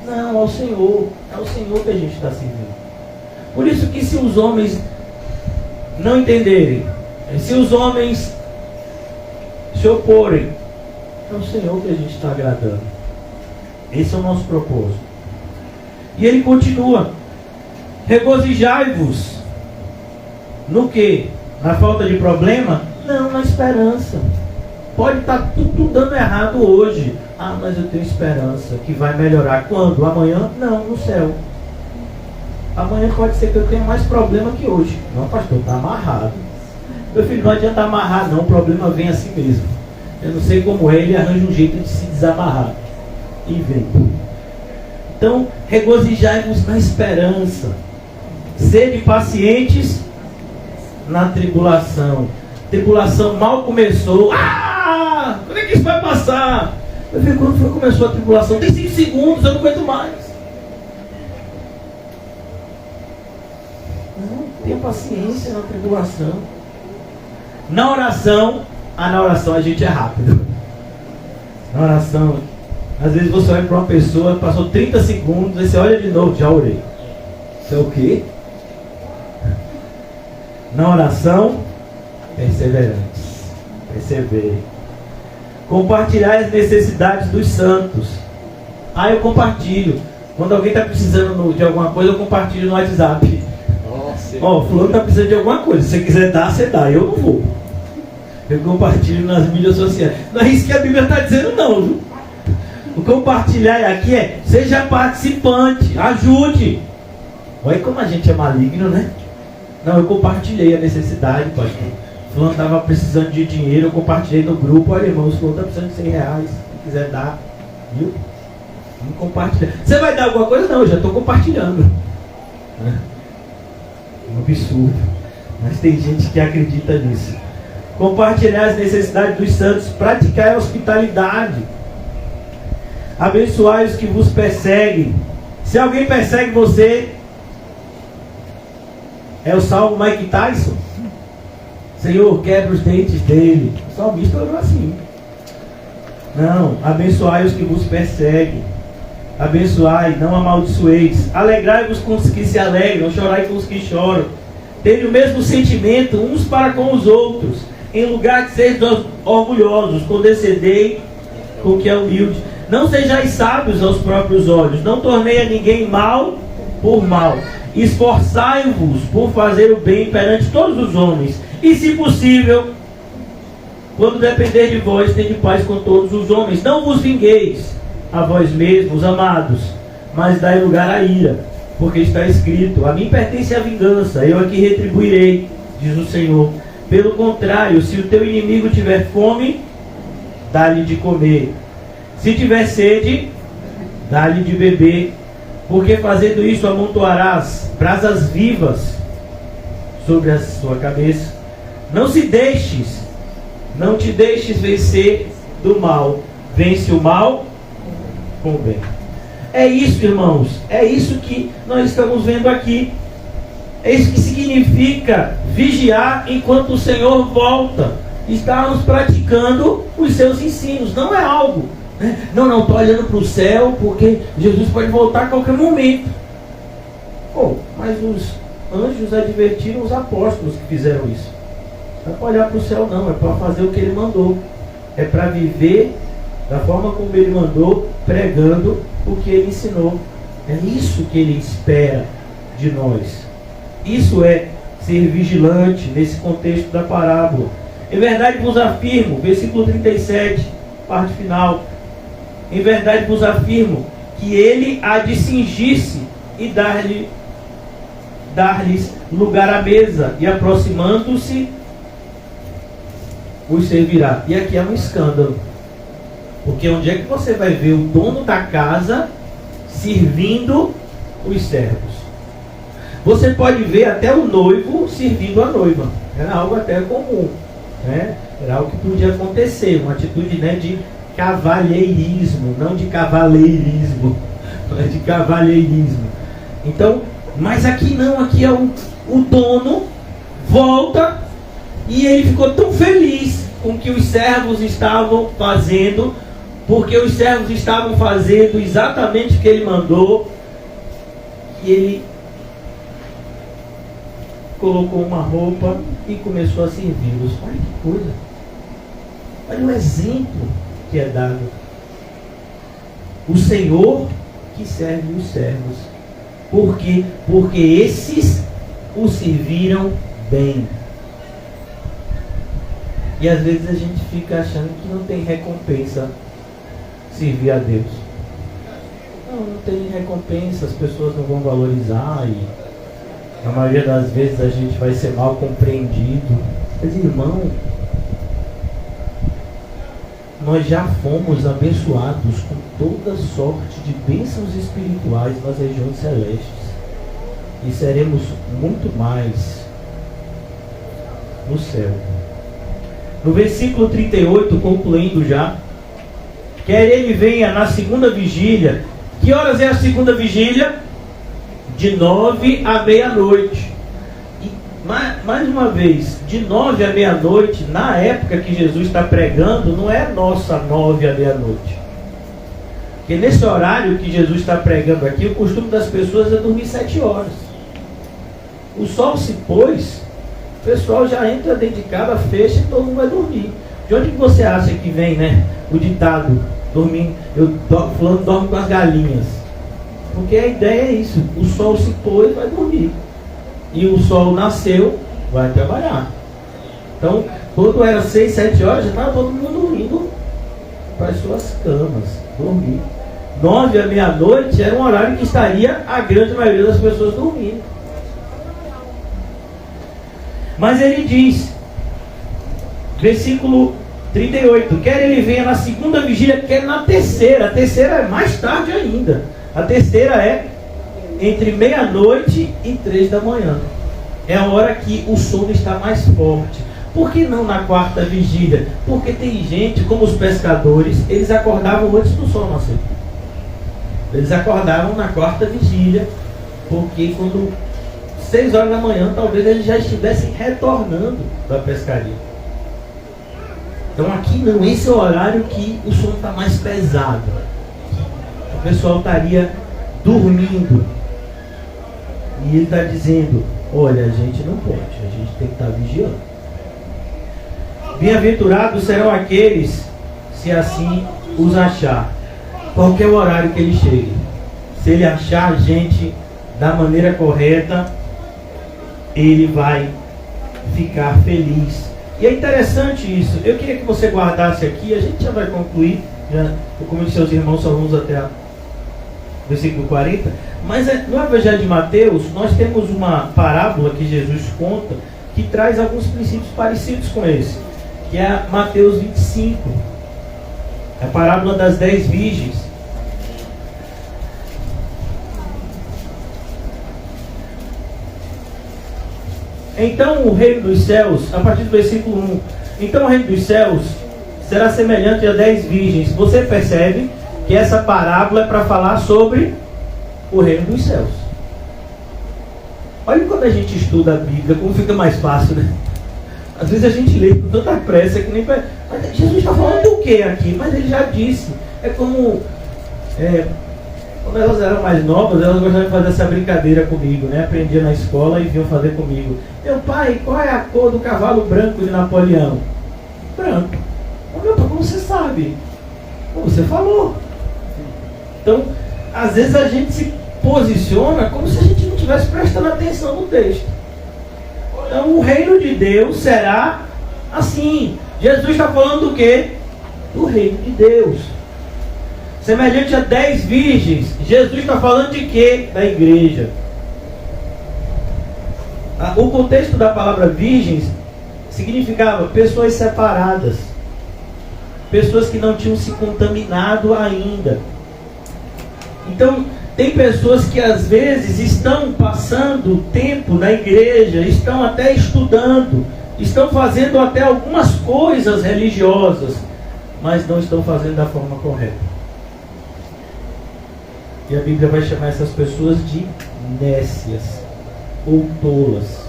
Não, ao Senhor. É ao Senhor que a gente está servindo. Por isso que se os homens não entenderem, se os homens se oporem, é o Senhor que a gente está agradando. Esse é o nosso propósito. E ele continua: regozijai-vos. No que? Na falta de problema? Não, na esperança. Pode estar tudo dando errado hoje. Ah, mas eu tenho esperança que vai melhorar. Quando? Amanhã? Não, no céu. Amanhã pode ser que eu tenha mais problema que hoje. Não, pastor, está amarrado. Meu filho, não adianta amarrar não, o problema vem assim mesmo. Eu não sei como é, ele arranja um jeito de se desamarrar. E vem. Então, regozijai-vos na esperança. Sede pacientes na tribulação. Tribulação mal começou. Ah! Quando é que isso vai passar? Eu vi quando foi, começou a tribulação. Tem 5 segundos, eu não aguento mais. Não, tenha paciência na tribulação. Na oração a gente é rápido. Na oração, às vezes você olha para uma pessoa, passou 30 segundos, aí você olha de novo, já orei. Isso é o quê? Na oração, perseverantes. Persevere. Compartilhar as necessidades dos santos. Ah, eu compartilho. Quando alguém está precisando de alguma coisa, eu compartilho no WhatsApp. Ó, fulano está precisando de alguma coisa. Se você quiser dar, você dá. Eu não vou. Eu compartilho nas mídias sociais. Não é isso que a Bíblia está dizendo, não, viu? O compartilhar aqui é: seja participante, ajude. Olha como a gente é maligno, né? Não, eu compartilhei a necessidade, pastor. Fulano estava precisando de dinheiro, eu compartilhei no grupo. Olha, irmão, o fulano está precisando de 100 reais. Se quiser dar, viu? Vamos compartilhar. Você vai dar alguma coisa? Não, eu já estou compartilhando. Um absurdo. Mas tem gente que acredita nisso. Compartilhar as necessidades dos santos. Praticar a hospitalidade. Abençoai os que vos perseguem. Se alguém persegue você, é o salmo Mike Tyson. Senhor, quebra os dentes dele. O salmista orou assim. Não, abençoai os que vos perseguem. Abençoai, não amaldiçoeis. Alegrai-vos com os que se alegram, chorai com os que choram. Tende o mesmo sentimento uns para com os outros. Em lugar de ser orgulhosos, condescendei com o que é humilde. Não sejais sábios aos próprios olhos. Não tornei a ninguém mal por mal. Esforçai-vos por fazer o bem perante todos os homens. E se possível, quando depender de vós, tende paz com todos os homens. Não vos vingueis a vós mesmos, amados, mas dai lugar à ira, porque está escrito: a mim pertence a vingança, eu aqui retribuirei, diz o Senhor. Pelo contrário, se o teu inimigo tiver fome, dá-lhe de comer. Se tiver sede, dá-lhe de beber. Porque fazendo isso amontoarás brasas vivas sobre a sua cabeça. Não te deixes vencer do mal. Vence o mal com o bem. É isso, irmãos. É isso que nós estamos vendo aqui. É isso que significa vigiar enquanto o Senhor volta. Estarmos praticando os seus ensinos. Não é algo, né? Não, estou olhando para o céu porque Jesus pode voltar a qualquer momento. Mas os anjos advertiram os apóstolos que fizeram isso. Não é para olhar para o céu, não. É para fazer o que ele mandou. É para viver da forma como ele mandou, pregando o que ele ensinou. É isso que ele espera de nós. Isso é ser vigilante nesse contexto da parábola. Em verdade vos afirmo, versículo 37, parte final. Em verdade vos afirmo que ele há de cingir-se e dar-lhes lugar à mesa, e aproximando-se os servirá. E aqui é um escândalo, porque onde é que você vai ver o dono da casa servindo os servos? Você pode ver até o noivo servindo a noiva. Era algo até comum, né? Era algo que podia acontecer, uma atitude, né, de cavalheirismo, não de cavaleirismo, mas de cavalheirismo. Então, mas aqui não, aqui é o dono volta e ele ficou tão feliz com o que os servos estavam fazendo, porque os servos estavam fazendo exatamente o que ele mandou, que ele colocou uma roupa e começou a servi-los. Olha que coisa! Olha o exemplo que é dado. O Senhor que serve os servos. Por quê? Porque esses o serviram bem. E às vezes a gente fica achando que não tem recompensa servir a Deus. Não tem recompensa, as pessoas não vão valorizar e na maioria das vezes a gente vai ser mal compreendido. Mas irmão, nós já fomos abençoados com toda sorte de bênçãos espirituais nas regiões celestes. E seremos muito mais no céu. No versículo 38, concluindo já, quer ele venha na segunda vigília. Que horas é a segunda vigília? De 9 à meia-noite. E mais uma vez, de 9 à meia-noite, na época que Jesus está pregando, não é nossa 9 à meia-noite. Porque nesse horário que Jesus está pregando aqui, o costume das pessoas é dormir 7 horas. O sol se pôs, o pessoal já entra dentro de casa, fecha e todo mundo vai dormir. De onde que você acha que vem, né, o ditado, fulano dorme com as galinhas? Porque a ideia é isso, o sol se pôs, vai dormir. E o sol nasceu, vai trabalhar. Então, quando era 6, 7 horas, já estava todo mundo indo para as suas camas, dormir. 9 à meia-noite era um horário que estaria a grande maioria das pessoas dormindo. Mas ele diz, versículo 38, quer ele venha na segunda vigília, quer na terceira. A terceira é mais tarde ainda. A terceira é entre meia-noite e 3 da manhã. É a hora que o sono está mais forte. Por que não na quarta vigília? Porque tem gente, como os pescadores, eles acordavam antes do sol nascer. Eles acordavam na quarta vigília, porque quando 6 horas da manhã, talvez eles já estivessem retornando da pescaria. Então aqui não, esse é o horário que o sono está mais pesado. O pessoal estaria dormindo. E ele está dizendo, olha, a gente não pode, a gente tem que estar vigiando. Bem-aventurados serão aqueles, se assim os achar. Qualquer horário que ele chegue. Se ele achar a gente da maneira correta, ele vai ficar feliz. E é interessante isso. Eu queria que você guardasse aqui, a gente já vai concluir. Como eu disse aos irmãos, só vamos até o versículo 40. Mas no Evangelho de Mateus, nós temos uma parábola que Jesus conta, que traz alguns princípios parecidos com esse, que é Mateus 25. É a parábola das 10 virgens. Então o reino dos céus, a partir do versículo 1, então o reino dos céus será semelhante a 10 virgens. Você percebe que essa parábola é para falar sobre o reino dos céus. Olha quando a gente estuda a Bíblia, como fica mais fácil, né? Às vezes a gente lê com tanta pressa que nem... Mas Jesus está falando do que aqui? Mas ele já disse. É como... quando elas eram mais novas, elas gostavam de fazer essa brincadeira comigo, né? Aprendiam na escola e vinham fazer comigo. Meu pai, qual é a cor do cavalo branco de Napoleão? Branco. Meu pai, como você sabe? Você falou. Então, às vezes a gente se posiciona como se a gente não estivesse prestando atenção no texto. Então, o reino de Deus será assim. Jesus está falando do quê? Do reino de Deus. Semelhante a 10 virgens. Jesus está falando de quê? Da igreja. O contexto da palavra virgens significava pessoas separadas. Pessoas que não tinham se contaminado ainda. Então, tem pessoas que às vezes estão passando tempo na igreja, estão até estudando, estão fazendo até algumas coisas religiosas, mas não estão fazendo da forma correta. E a Bíblia vai chamar essas pessoas de nécias ou tolas,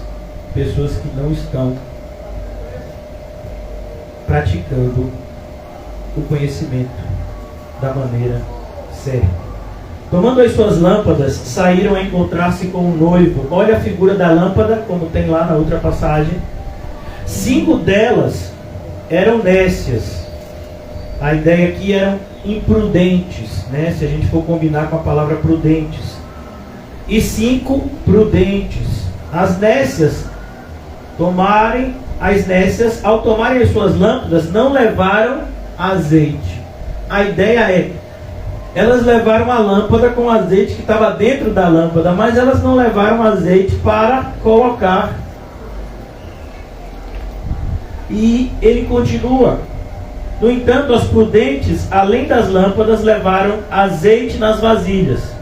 pessoas que não estão praticando o conhecimento da maneira certa. Tomando as suas lâmpadas, saíram a encontrar-se com o noivo. Olha a figura da lâmpada, como tem lá na outra passagem. 5 delas eram nécias. A ideia aqui eram imprudentes, né? Se a gente for combinar com a palavra prudentes. e 5 prudentes. As nécias, ao tomarem as suas lâmpadas, não levaram azeite. A ideia é, elas levaram a lâmpada com azeite que estava dentro da lâmpada, mas elas não levaram azeite para colocar. E ele continua: no entanto, as prudentes, além das lâmpadas, levaram azeite nas vasilhas.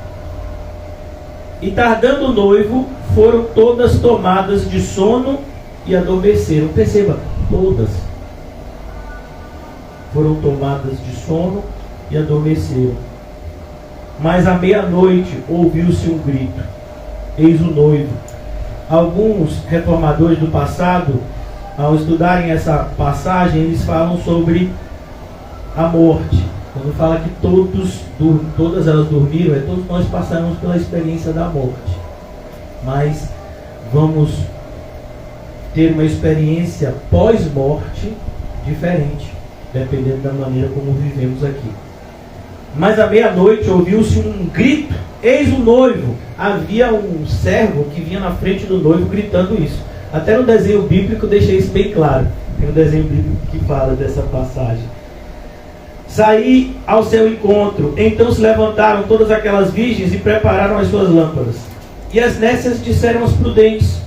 E tardando o noivo, foram todas tomadas de sono e adormeceram. Perceba, todas foram tomadas de sono e adormeceram. Mas à meia-noite ouviu-se um grito: eis o noivo. Alguns reformadores do passado, ao estudarem essa passagem, eles falam sobre a morte. Quando fala que todas elas dormiram, todos nós passamos pela experiência da morte. Mas vamos ter uma experiência pós-morte diferente, dependendo da maneira como vivemos aqui. Mas à meia-noite ouviu-se um grito: eis o noivo. Havia um servo que vinha na frente do noivo gritando isso. Até no desenho bíblico deixei isso bem claro. Tem um desenho bíblico que fala dessa passagem. Saí ao seu encontro. Então se levantaram todas aquelas virgens e prepararam as suas lâmpadas. E as nécias disseram aos prudentes: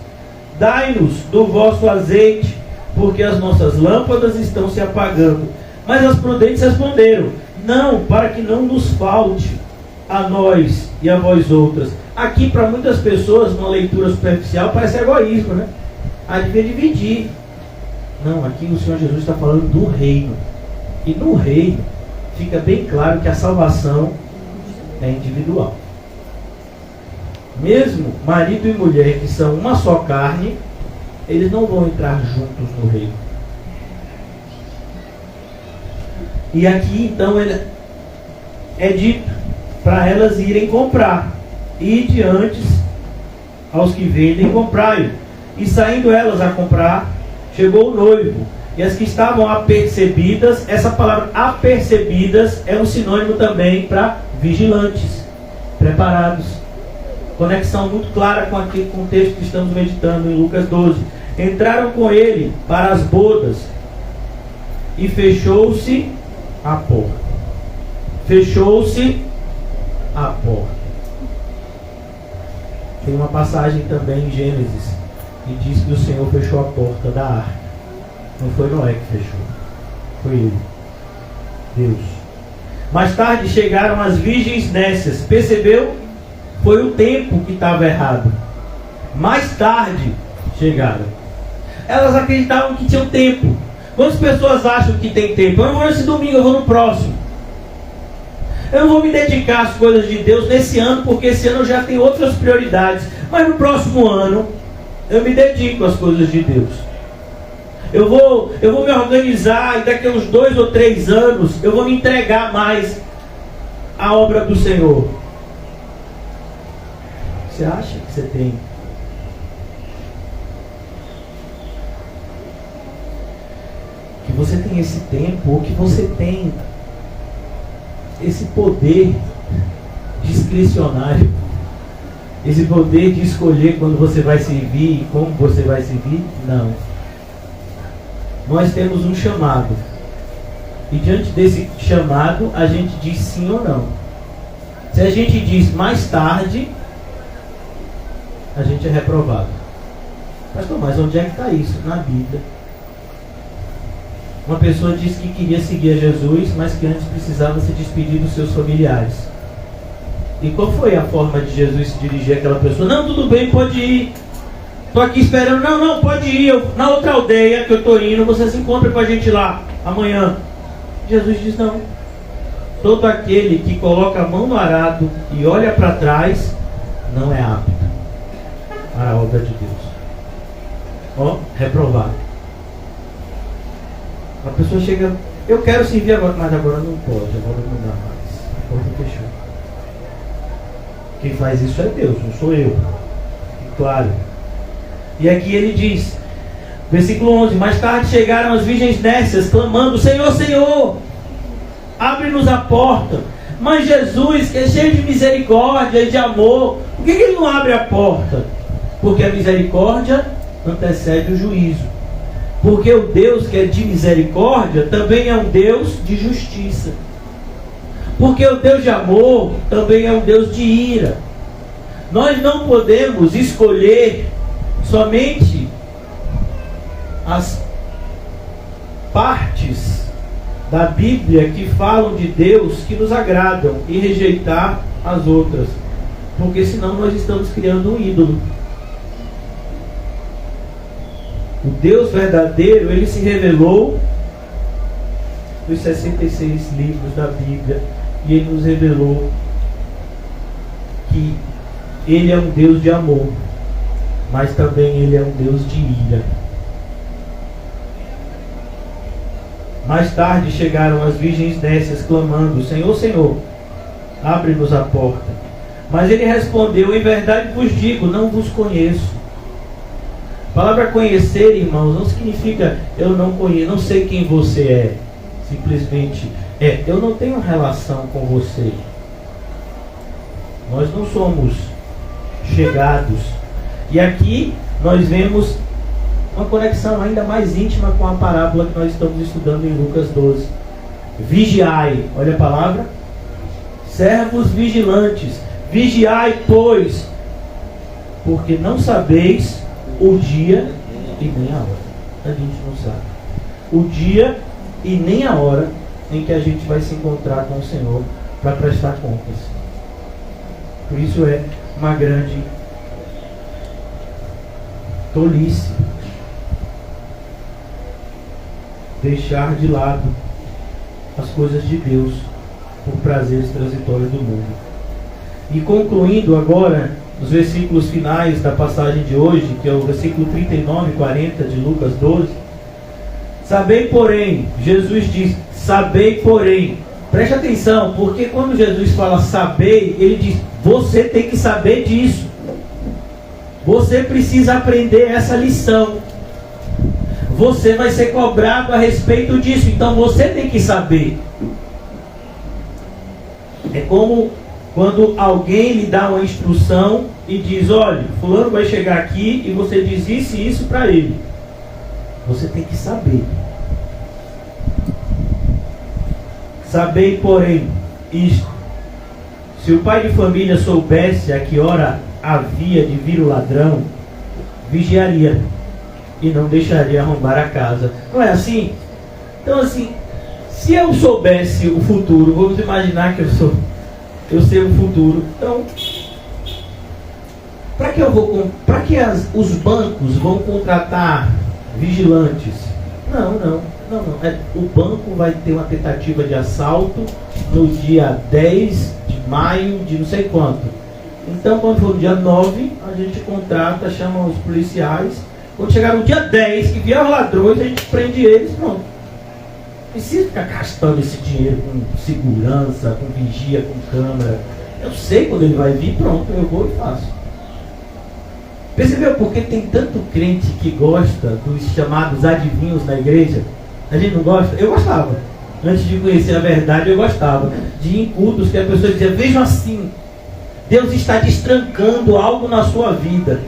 dai-nos do vosso azeite, porque as nossas lâmpadas estão se apagando. Mas as prudentes responderam: não, para que não nos falte a nós e a vós outras. Aqui, para muitas pessoas, numa leitura superficial, parece egoísmo, né? Devia dividir. Não, aqui o Senhor Jesus está falando do reino. E no reino fica bem claro que a salvação é individual. Mesmo marido e mulher, que são uma só carne, eles não vão entrar juntos no reino. E aqui então é dito para elas irem comprar. Ide antes aos que vendem, comprai. E saindo elas a comprar, chegou o noivo. E as que estavam apercebidas, essa palavra apercebidas é um sinônimo também para vigilantes, preparados. Conexão muito clara com aquele contexto que estamos meditando em Lucas 12. Entraram com ele para as bodas e fechou-se a porta. Fechou-se a porta. Tem uma passagem também em Gênesis que diz que o Senhor fechou a porta da arca. Não foi Noé que fechou, foi ele, Deus. Mais tarde chegaram as virgens nécias. Percebeu? Foi o tempo que estava errado. Mais tarde chegaram. Elas acreditavam que tinham tempo. Quantas pessoas acham que tem tempo? Eu não vou nesse domingo, eu vou no próximo. Eu não vou me dedicar às coisas de Deus nesse ano, porque esse ano eu já tenho outras prioridades. Mas no próximo ano eu me dedico às coisas de Deus. Eu vou me organizar e daqui a uns 2 ou 3 anos eu vou me entregar mais à obra do Senhor. Você acha que você tem? Que você tem esse tempo, ou que você tem esse poder discricionário, esse poder de escolher quando você vai servir e como você vai servir? Não. Nós temos um chamado. E diante desse chamado, a gente diz sim ou não. Se a gente diz mais tarde, a gente é reprovado. Pastor, mas onde é que está isso? Na Bíblia. Uma pessoa disse que queria seguir a Jesus, mas que antes precisava se despedir dos seus familiares. E qual foi a forma de Jesus se dirigir àquela pessoa? Não, tudo bem, pode ir. Estou aqui esperando. Não, pode ir. Na outra aldeia que eu estou indo, você se encontra com a gente lá amanhã. Jesus diz não. Todo aquele que coloca a mão no arado e olha para trás, não é apto para a obra de Deus. Reprovado. A pessoa chega, eu quero servir agora, mas agora não pode, agora não dá mais. A porta fechou. Quem faz isso é Deus, não sou eu. E claro. E aqui ele diz, versículo 11: mais tarde chegaram as virgens nécias, clamando: Senhor, Senhor, abre-nos a porta. Mas Jesus, que é cheio de misericórdia e de amor, por que Ele não abre a porta? Porque a misericórdia antecede o juízo. Porque o Deus que é de misericórdia também é um Deus de justiça. Porque o Deus de amor também é um Deus de ira. Nós não podemos escolher somente as partes da Bíblia que falam de Deus que nos agradam e rejeitar as outras, porque senão nós estamos criando um ídolo. O Deus verdadeiro, Ele se revelou nos 66 livros da Bíblia, e Ele nos revelou que Ele é um Deus de amor, mas também Ele é um Deus de ira. Mais tarde chegaram as virgens nécias clamando: Senhor, Senhor, abre-nos a porta. Mas Ele respondeu: em verdade vos digo, não vos conheço. A palavra conhecer, irmãos, não significa eu não conheço, não sei quem você é. Simplesmente eu não tenho relação com você. Nós não somos chegados. E aqui nós vemos uma conexão ainda mais íntima com a parábola que nós estamos estudando em Lucas 12. Vigiai, olha a palavra: servos vigilantes, vigiai, pois, porque não sabeis o dia e nem a hora. A gente não sabe o dia e nem a hora em que a gente vai se encontrar com o Senhor para prestar contas. Por isso é uma grande tolice deixar de lado as coisas de Deus por prazeres transitórios do mundo. E concluindo agora os versículos finais da passagem de hoje, que é o versículo 39 e 40 de Lucas 12. Sabei, porém, Jesus diz, sabei, porém. Preste atenção, porque quando Jesus fala sabei, Ele diz, você tem que saber disso. Você precisa aprender essa lição. Você vai ser cobrado a respeito disso, então você tem que saber. É como quando alguém lhe dá uma instrução e diz, olha, fulano vai chegar aqui e você diz isso e isso para ele. Você tem que saber. Sabei, porém, isto: se o pai de família soubesse a que hora havia de vir o ladrão, vigiaria e não deixaria arrombar a casa. Não é assim? Então, assim, se eu soubesse o futuro, vamos imaginar que eu sei o futuro. Então, para que os bancos vão contratar vigilantes? Não. O banco vai ter uma tentativa de assalto no dia 10 de maio de não sei quanto. Então, quando for no dia 9, a gente contrata, chama os policiais. Quando chegar no dia 10, que vier os ladrões, a gente prende eles, pronto. Precisa ficar gastando esse dinheiro com segurança, com vigia, com câmera. Eu sei quando ele vai vir, pronto, eu vou e faço. Percebeu porque tem tanto crente que gosta dos chamados adivinhos na igreja? A gente não gosta? Eu gostava. Antes de conhecer a verdade, eu gostava de ir em cultos que a pessoa dizia, vejam assim, Deus está destrancando algo na sua vida.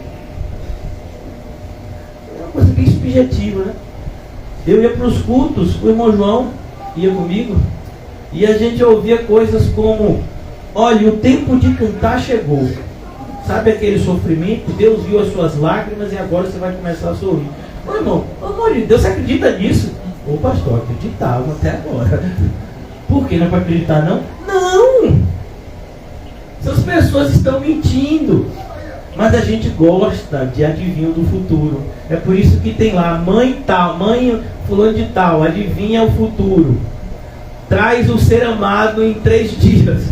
É uma coisa bem subjetiva, né? Eu ia para os cultos, o irmão João ia comigo, e a gente ouvia coisas como, olha, o tempo de cantar chegou. Sabe aquele sofrimento? Deus viu as suas lágrimas e agora você vai começar a sorrir. Ô irmão, pelo amor de Deus, você acredita nisso? Ô pastor, acreditava até agora. Por que não é para acreditar não? Não! Essas pessoas estão mentindo. Mas a gente gosta de adivinho do futuro. É por isso que tem lá, mãe tal, mãe fulano de tal, adivinha o futuro. Traz o ser amado em 3 dias.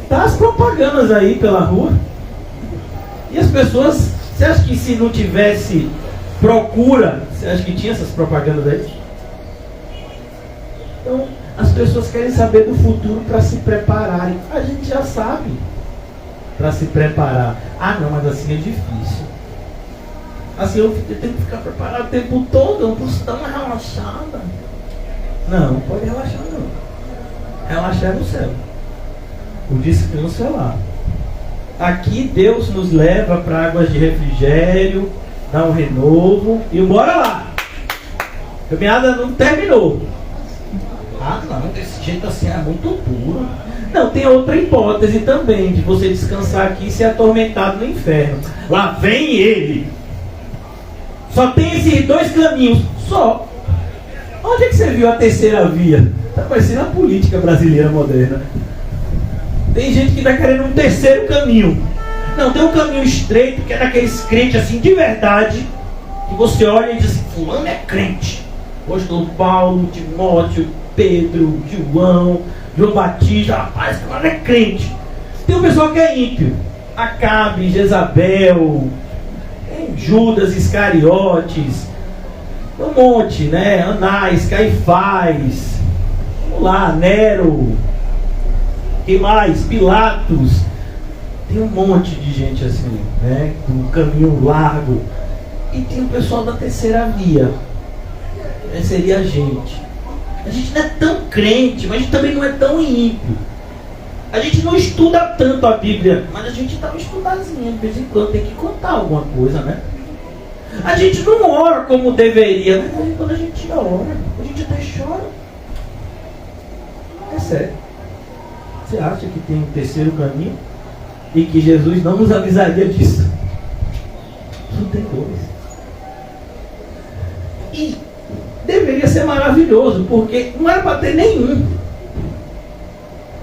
Tá as propagandas aí pela rua. E as pessoas, você acha que se não tivesse procura, você acha que tinha essas propagandas aí? Então, as pessoas querem saber do futuro para se prepararem. A gente já sabe. Para se preparar. Ah não, mas assim é difícil. Assim eu tenho que ficar preparado o tempo todo, eu não posso dar uma relaxada. Não pode relaxar não. Relaxar é no céu. O descanso é lá. Aqui Deus nos leva para águas de refrigério, dá um renovo e bora lá. A caminhada não terminou. Ah, não, desse jeito assim é muito duro. Não, tem outra hipótese também de você descansar aqui e ser atormentado no inferno. Lá vem ele. Só tem esses dois caminhos. Só. Onde é que você viu a terceira via? Está parecendo a política brasileira moderna. Tem gente que está querendo um terceiro caminho. Não, tem um caminho estreito que é daqueles crentes assim de verdade, que você olha e diz assim, fulano é crente. Apóstolo Paulo, Timóteo, Pedro, João Batista, rapaz, fulano é crente. Tem um pessoal que é ímpio. Acabe, Jezabel, Judas Iscariotes, um monte, né? Anás, Caifás, vamos lá, Nero, quem mais? Pilatos. Tem um monte de gente assim, né? Um caminho largo. E tem o pessoal da terceira via. Seria a gente. A gente não é tão crente, mas a gente também não é tão ímpio. A gente não estuda tanto a Bíblia, mas a gente dá uma estudazinha de vez em quando, tem que contar alguma coisa, né? A gente não ora como deveria, mas quando a gente ora, a gente até chora. É sério. Você acha que tem um terceiro caminho? E que Jesus não nos avisaria disso? Não tem dois. E deveria ser maravilhoso, porque não era para ter nenhum.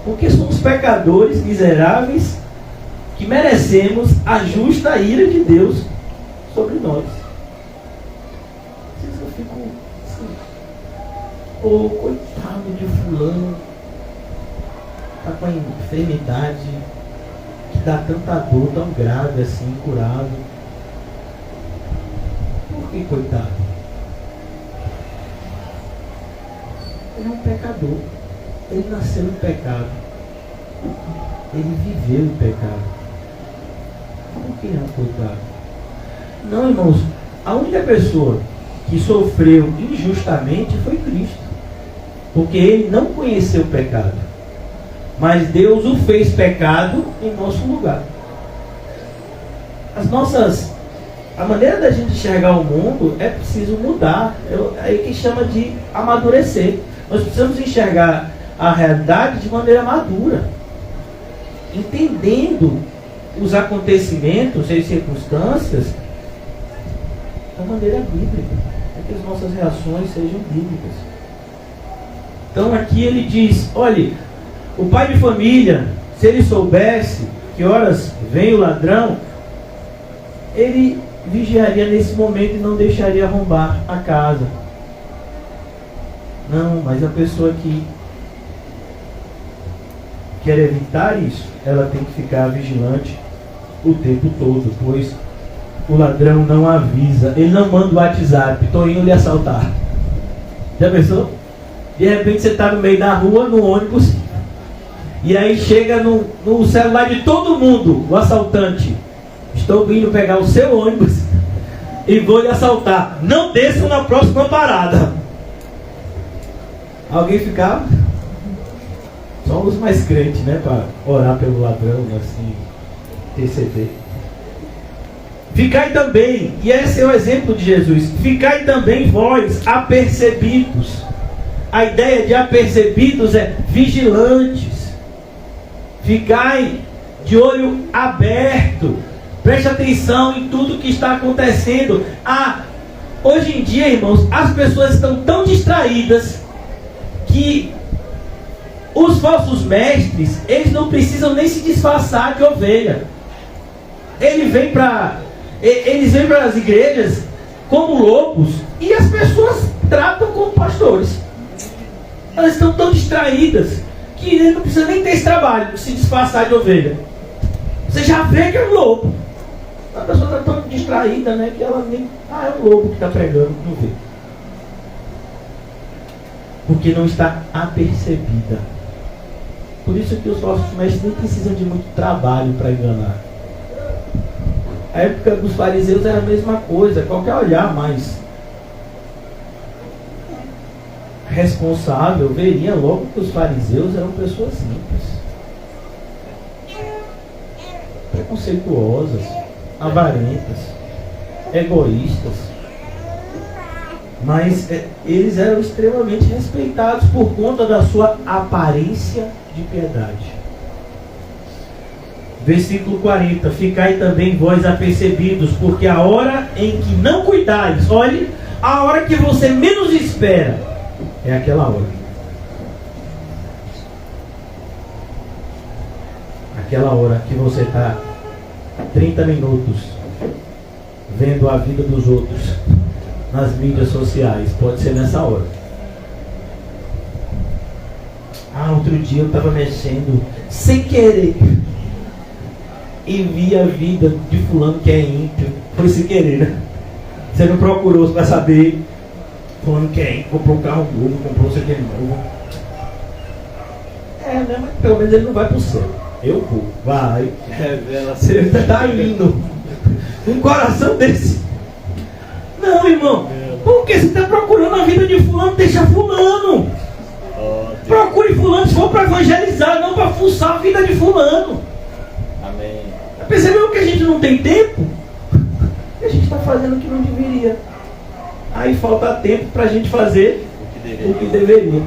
Porque somos pecadores miseráveis que merecemos a justa ira de Deus sobre nós. Eu fico assim, coitado de fulano, está com a enfermidade que dá tanta dor, tão grave assim, incurável. Por que coitado? Ele é um pecador. Ele nasceu em pecado. Ele viveu em pecado. Por que é um coitado? Não, irmãos. A única pessoa que sofreu injustamente foi Cristo. Porque ele não conheceu o pecado. Mas Deus o fez pecado em nosso lugar. A maneira da gente enxergar o mundo é preciso mudar. É aí que chama de amadurecer. Nós precisamos enxergar a realidade de maneira madura, entendendo os acontecimentos e circunstâncias da maneira bíblica, para que as nossas reações sejam bíblicas. Então aqui ele diz, olhe, o pai de família, se ele soubesse que horas vem o ladrão, ele vigiaria nesse momento e não deixaria arrombar a casa. Não, mas a pessoa que quer evitar isso, ela tem que ficar vigilante o tempo todo, pois o ladrão não avisa, ele não manda o WhatsApp, estou indo lhe assaltar. Já pensou? De repente você está no meio da rua, no ônibus, e aí chega no celular de todo mundo, o assaltante, estou indo pegar o seu ônibus e vou lhe assaltar, não desçam na próxima parada. Alguém ficava? Só os mais crentes, né? Para orar pelo ladrão, assim, interceder. Ficai também, e esse é o exemplo de Jesus, ficai também vós apercebidos. A ideia de apercebidos é vigilantes. Ficai de olho aberto. Preste atenção em tudo que está acontecendo. Hoje em dia, irmãos, as pessoas estão tão distraídas que os falsos mestres, eles não precisam nem se disfarçar de ovelha. Eles vêm para as igrejas como lobos e as pessoas tratam como pastores. Elas estão tão distraídas que ele não precisa nem ter esse trabalho de se disfarçar de ovelha. Você já vê que é um lobo. A pessoa está tão distraída, né, que ela nem... é um lobo que está pregando, não vê. Porque não está apercebida. Por isso que os falsos mestres nem precisam de muito trabalho para enganar. A época dos fariseus era a mesma coisa. Qualquer olhar mais responsável veria logo que os fariseus eram pessoas simples. preconceituosas, avarentas, egoístas. Mas eles eram extremamente respeitados por conta da sua aparência de piedade. Versículo 40. Ficai também vós apercebidos, porque a hora em que não cuidais, olhe, a hora que você menos espera, é aquela hora. Aquela hora que você está 30 minutos vendo a vida dos outros nas mídias sociais, pode ser nessa hora. Outro dia eu estava mexendo sem querer e vi a vida de fulano que é ímpio. Foi sem querer, né? Você não procurou para saber. Fulano que é ímpio, comprou um carro novo, comprou um CD novo. Né? Mas pelo menos ele não vai para o céu. Eu vou. Vai. Você está indo. Um coração desse. Não, irmão. Porque você está procurando a vida de fulano, deixa fulano. Procure fulano se for para evangelizar, não para fuçar a vida de fulano. Amém. Percebeu que a gente não tem tempo? E a gente está fazendo o que não deveria. Aí falta tempo para a gente fazer o que deveria.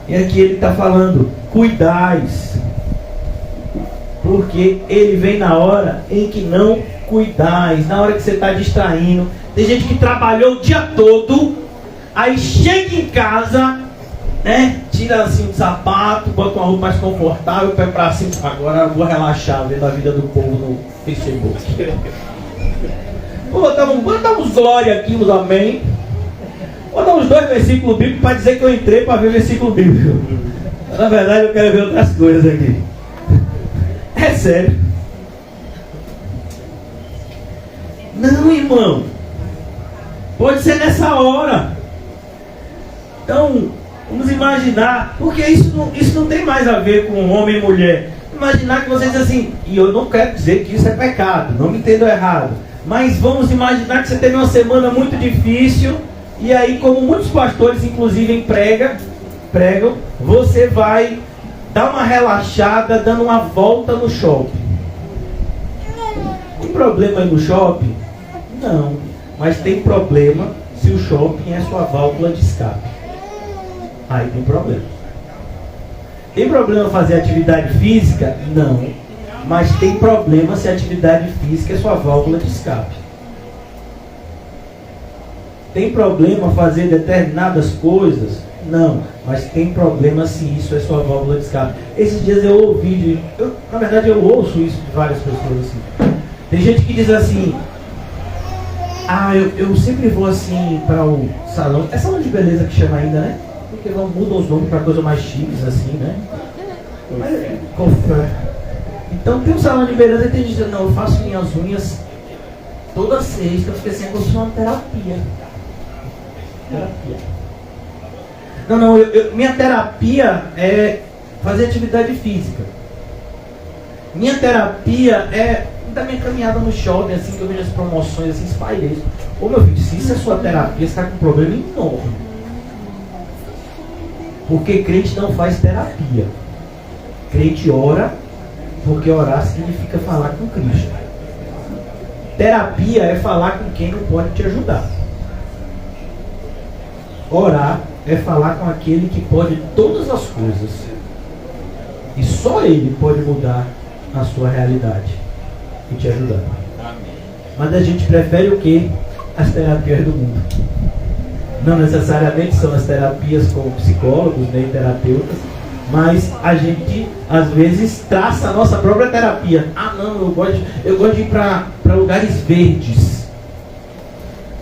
E aqui ele está falando, cuidais, porque ele vem na hora em que não cuidais, na hora que você está distraindo. Tem gente que trabalhou o dia todo, aí chega em casa, né? Tira assim o sapato, bota uma roupa mais confortável, pé pra cima. Agora eu vou relaxar vendo a vida do povo no Facebook. Vou botar uns glória aqui, uns amém. Vou dar uns 2 versículos bíblicos para dizer que eu entrei para ver versículo bíblico. Na verdade eu quero ver outras coisas aqui. É sério. Não, irmão. Pode ser nessa hora. Então, vamos imaginar, porque isso não tem mais a ver com homem e mulher. Imaginar que você diz assim, e eu não quero dizer que isso é pecado, não me entendam errado, mas vamos imaginar que você teve uma semana muito difícil, e aí, como muitos pastores inclusive pregam, você vai dar uma relaxada dando uma volta no shopping. Tem problema aí no shopping? Não, mas tem problema se o shopping é sua válvula de escape. Aí tem problema. Tem problema fazer atividade física? Não. Mas tem problema se a atividade física é sua válvula de escape. Tem problema fazer determinadas coisas? Não. Mas tem problema se isso é sua válvula de escape. Esses dias eu ouvi, na verdade eu ouço isso de várias pessoas assim. Tem gente que diz assim, eu sempre vou assim para o salão. É salão de beleza que chama ainda, né? Porque não mudam os nomes para coisas mais chiques assim, né? Então tem um salão de beleza e tem gente dizendo, não, eu faço minhas unhas toda sexta, eu fiquei assim, eu sou uma terapia. Não, minha terapia é fazer atividade física. Minha terapia é dar minha caminhada no shopping, assim, que eu vejo as promoções, assim, espalhei. Ô meu filho, se isso é sua terapia, você está com um problema enorme. Porque crente não faz terapia. Crente ora, porque orar significa falar com Cristo. Terapia é falar com quem não pode te ajudar. Orar é falar com aquele que pode todas as coisas. E só ele pode mudar a sua realidade e te ajudar. Mas a gente prefere o quê? As terapias do mundo. Não necessariamente são as terapias com psicólogos, nem terapeutas, mas a gente às vezes traça a nossa própria terapia. Não, eu gosto de ir para lugares verdes.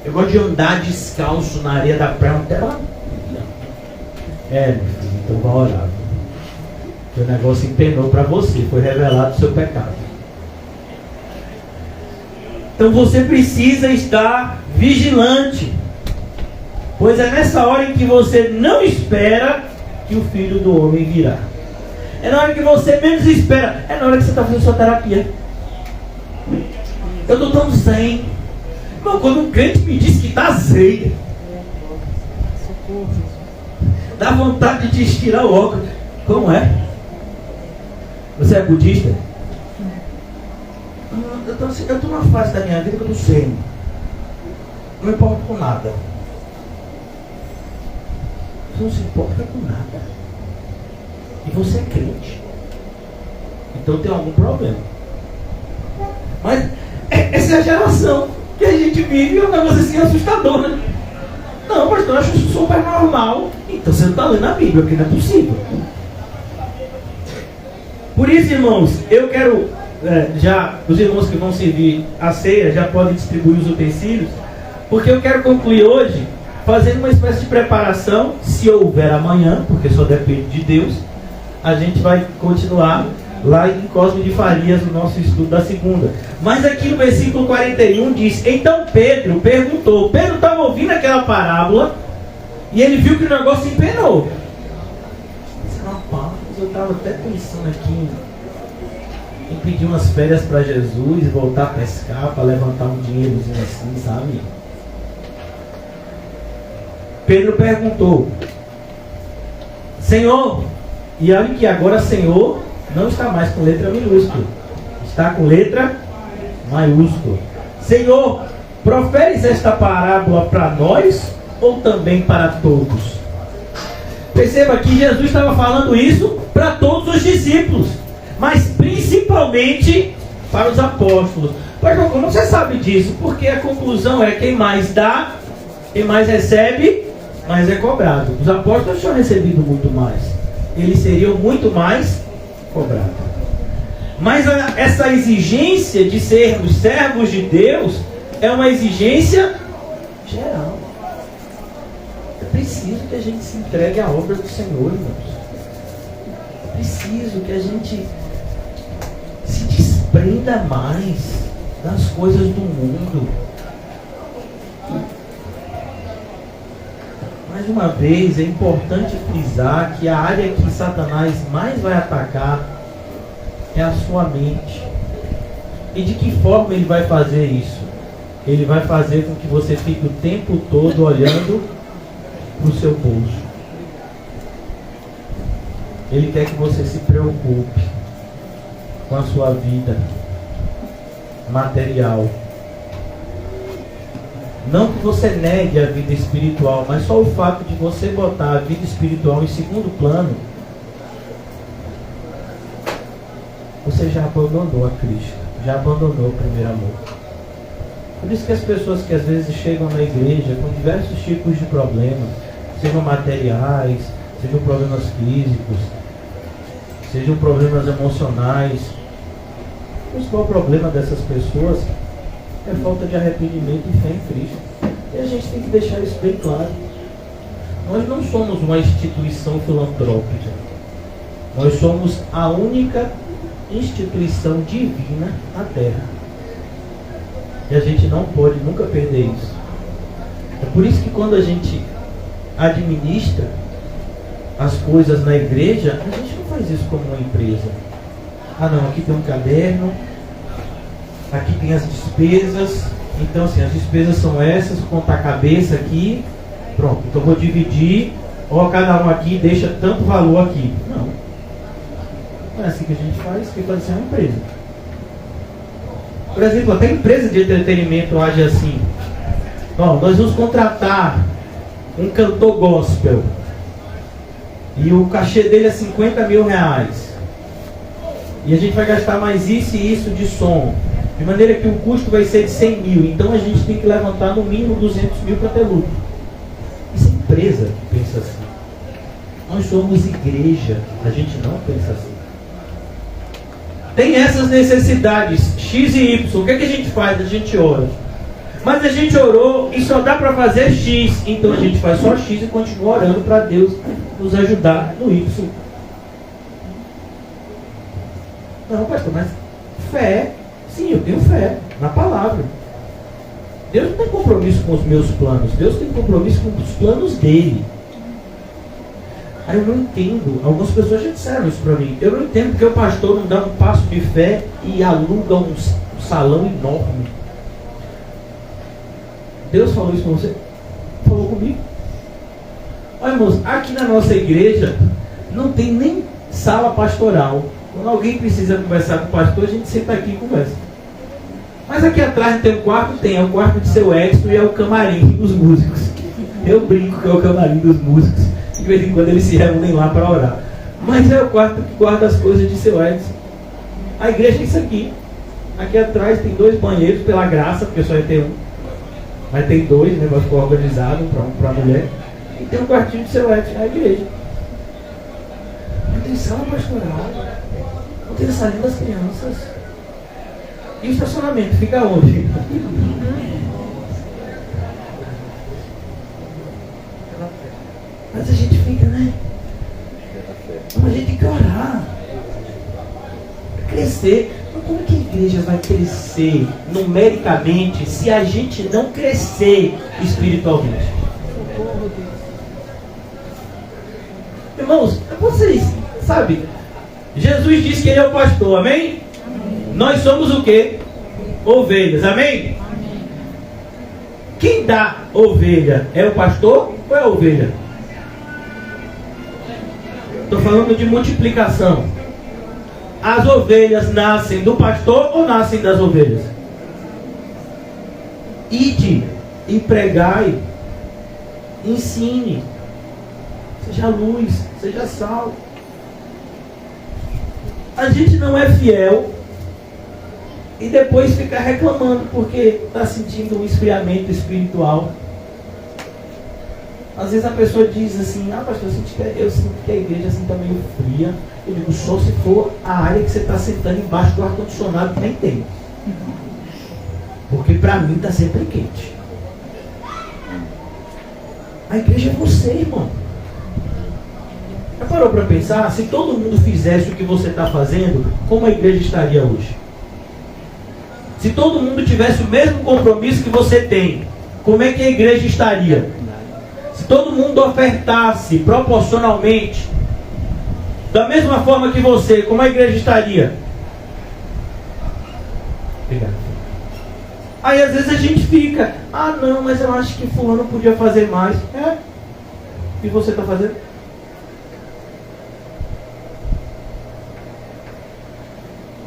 Eu gosto de andar descalço na areia da praia. Meu filho, então vai orar. O negócio empenou para você, foi revelado o seu pecado. Então você precisa estar vigilante, pois é nessa hora em que você não espera que o Filho do Homem virá. É na hora que você menos espera. É na hora que você está fazendo sua terapia. Eu estou tão zen. Irmão, quando um crente me diz que está zen, dá vontade de estirar o óculos. Como é? Você é budista? eu estou numa fase da minha vida que eu estou sem. Não me importo com nada. Você não se importa com nada. E você é crente. Então tem algum problema. Mas essa é a geração que a gente vive, é um negócio assim assustador, né? Não, pastor, eu acho isso super normal. Então você não está lendo a Bíblia, porque não é possível. Por isso, irmãos, eu quero, os irmãos que vão servir a ceia já podem distribuir os utensílios, porque eu quero concluir hoje fazendo uma espécie de preparação, se houver amanhã, porque só depende de Deus. A gente vai continuar lá em Cosme de Farias, no nosso estudo da segunda. Mas aqui no versículo 41 diz: então Pedro perguntou. Pedro estava ouvindo aquela parábola e ele viu que o negócio se empenou. Rapaz, eu estava até pensando aqui em pedir umas férias para Jesus e voltar a pescar para levantar um dinheirozinho assim, sabe? Pedro perguntou: Senhor, e olha que agora Senhor não está mais com letra minúscula, está com letra maiúscula. Senhor, proferes esta parábola para nós ou também para todos? Perceba que Jesus estava falando isso para todos os discípulos, mas principalmente para os apóstolos. Mas como você sabe disso? Porque a conclusão é: quem mais dá, quem mais recebe, mais é cobrado. Os apóstolos tinham recebido muito mais, eles seriam muito mais cobrados. Mas essa exigência de sermos servos de Deus é uma exigência geral. É preciso que a gente se entregue à obra do Senhor, irmãos. É preciso que a gente se desprenda mais das coisas do mundo. Mais uma vez, é importante frisar que a área que Satanás mais vai atacar é a sua mente. E de que forma ele vai fazer isso? Ele vai fazer com que você fique o tempo todo olhando para o seu bolso. Ele quer que você se preocupe com a sua vida material. Não que você negue a vida espiritual, mas só o fato de você botar a vida espiritual em segundo plano, você já abandonou a Cristo, já abandonou o primeiro amor. Por isso que as pessoas que às vezes chegam na igreja com diversos tipos de problemas, sejam materiais, sejam problemas físicos, sejam problemas emocionais, o principal problema dessas pessoas é falta de arrependimento e fé em Cristo. E a gente tem que deixar isso bem claro. Nós não somos uma instituição filantrópica. Nós somos a única instituição divina na Terra. E a gente não pode nunca perder isso. É por isso que quando a gente administra as coisas na igreja, a gente não faz isso como uma empresa. Ah não, aqui tem um caderno, aqui tem as despesas, então assim, as despesas são essas, conta a cabeça aqui, pronto, então vou dividir, ó, cada um aqui deixa tanto valor aqui. Não, não é assim que a gente faz, que pode ser uma empresa. Por exemplo, até empresa de entretenimento age assim. Ó, nós vamos contratar um cantor gospel e o cachê dele é 50 mil reais. E a gente vai gastar mais isso e isso de som, de maneira que o custo vai ser de 100 mil. Então a gente tem que levantar no mínimo 200 mil para ter lucro. Isso é empresa que pensa assim. Nós somos igreja, a gente não pensa assim. Tem essas necessidades X e Y. O que é que a gente faz? A gente ora. Mas a gente orou e só dá para fazer X. Então a gente faz só X e continua orando para Deus nos ajudar no Y. Não, pastor, mas fé, sim, eu tenho fé na palavra. Deus não tem compromisso com os meus planos. Deus tem compromisso com os planos dele. Aí eu não entendo. Algumas pessoas já disseram isso para mim. Eu não entendo porque o pastor não dá um passo de fé e aluga um salão enorme. Deus falou isso para você? Falou comigo. Olha, irmãos, aqui na nossa igreja não tem nem sala pastoral. Quando alguém precisa conversar com o pastor, a gente senta aqui e conversa. Mas aqui atrás não tem um quarto? Tem, é o quarto de seu Edson e é o camarim dos músicos. Eu brinco que é o camarim dos músicos. De vez em quando eles se reúnem lá para orar. Mas é o quarto que guarda as coisas de seu Edson. A igreja é isso aqui. Aqui atrás tem 2 banheiros, pela graça, porque só ia ter um. Mas tem 2, né? Mas ficou organizado para a mulher. E tem um quartinho de seu Edson, a igreja. Não tem sala pastoral. Não tem salinha das crianças. E o estacionamento fica onde? Mas a gente fica, né? Mas a gente tem que orar. Crescer. Mas como que a igreja vai crescer numericamente se a gente não crescer espiritualmente? Irmãos, vocês sabem, Jesus disse que ele é o pastor, amém? Nós somos o quê? Ovelhas, amém? Quem dá ovelha é o pastor ou é a ovelha? Estou falando de multiplicação. As ovelhas nascem do pastor ou nascem das ovelhas? Ide e pregai, ensine, seja luz, seja sal. A gente não é fiel e depois fica reclamando porque está sentindo um esfriamento espiritual. Às vezes a pessoa diz assim: pastor, eu sinto que a igreja assim está meio fria. Eu digo: só se for a área que você está sentando embaixo do ar-condicionado, que nem tem. Porque para mim está sempre quente. A igreja é você, irmão. Já parou para pensar? Se todo mundo fizesse o que você está fazendo, como a igreja estaria hoje? Se todo mundo tivesse o mesmo compromisso que você tem, como é que a igreja estaria? Se todo mundo ofertasse proporcionalmente, da mesma forma que você, como a igreja estaria? Obrigado. Aí às vezes a gente fica: não, mas eu acho que fulano podia fazer mais. E você está fazendo?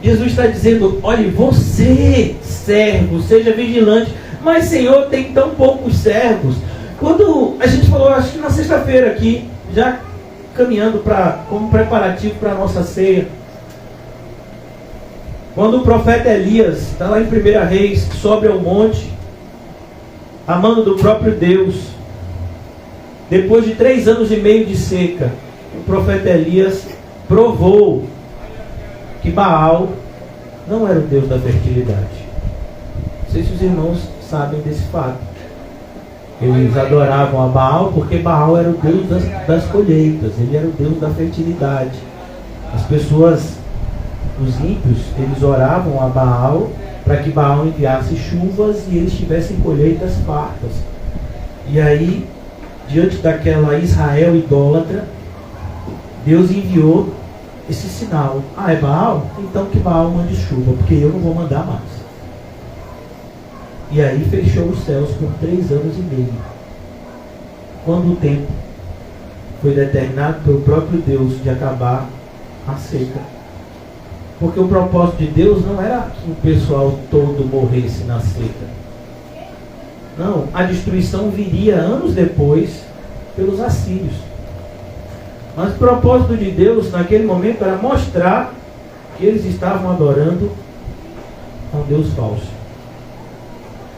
Jesus está dizendo: olhe, você, servo, seja vigilante. Mas, Senhor, tem tão poucos servos. Quando a gente falou, acho que na sexta-feira aqui, já caminhando como preparativo para a nossa ceia, quando o profeta Elias está lá em 1 Reis, sobe ao monte, a mando do próprio Deus, depois de 3 anos e meio de seca, o profeta Elias provou que Baal não era o Deus da fertilidade. Não sei se os irmãos sabem desse fato. Eles adoravam a Baal porque Baal era o Deus das colheitas, ele era o Deus da fertilidade. As pessoas, os ímpios, eles oravam a Baal para que Baal enviasse chuvas e eles tivessem colheitas fartas. E aí, diante daquela Israel idólatra, Deus enviou esse sinal: é Baal? Então que Baal mande chuva, porque eu não vou mandar mais. E aí fechou os céus por 3 anos e meio. Quando o tempo foi determinado pelo próprio Deus de acabar a seca. Porque o propósito de Deus não era que o pessoal todo morresse na seca. Não, a destruição viria anos depois pelos assírios. Mas o propósito de Deus naquele momento era mostrar que eles estavam adorando a um Deus falso.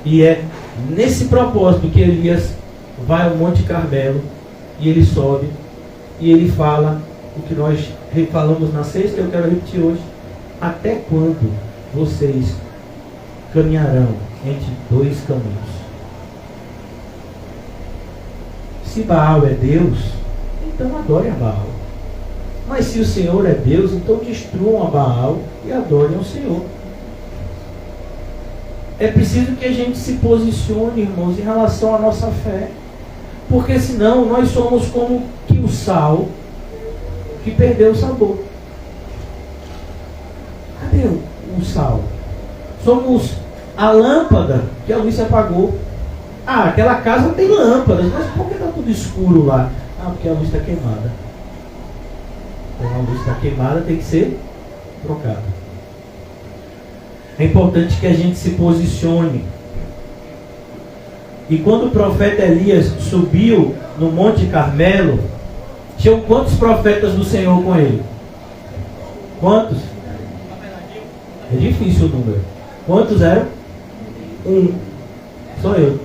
E é nesse propósito que Elias vai ao Monte Carmelo e ele sobe e ele fala o que nós falamos na sexta, eu quero repetir hoje: até quando vocês caminharão entre 2 caminhos? Se Baal é Deus, então adorem a Baal. Mas se o Senhor é Deus, então destruam a Baal e adorem ao Senhor. É preciso que a gente se posicione, irmãos, em relação à nossa fé. Porque senão nós somos como que o sal que perdeu o sabor. Cadê o sal? Somos a lâmpada que a luz se apagou. Aquela casa tem lâmpadas, mas por que está tudo escuro lá? Porque a luz está queimada. Então a luz está queimada, tem que ser trocada. É importante que a gente se posicione. E quando o profeta Elias subiu no Monte Carmelo, tinham quantos profetas do Senhor com ele? Quantos? É difícil o número. Quantos eram? Um. Sou eu.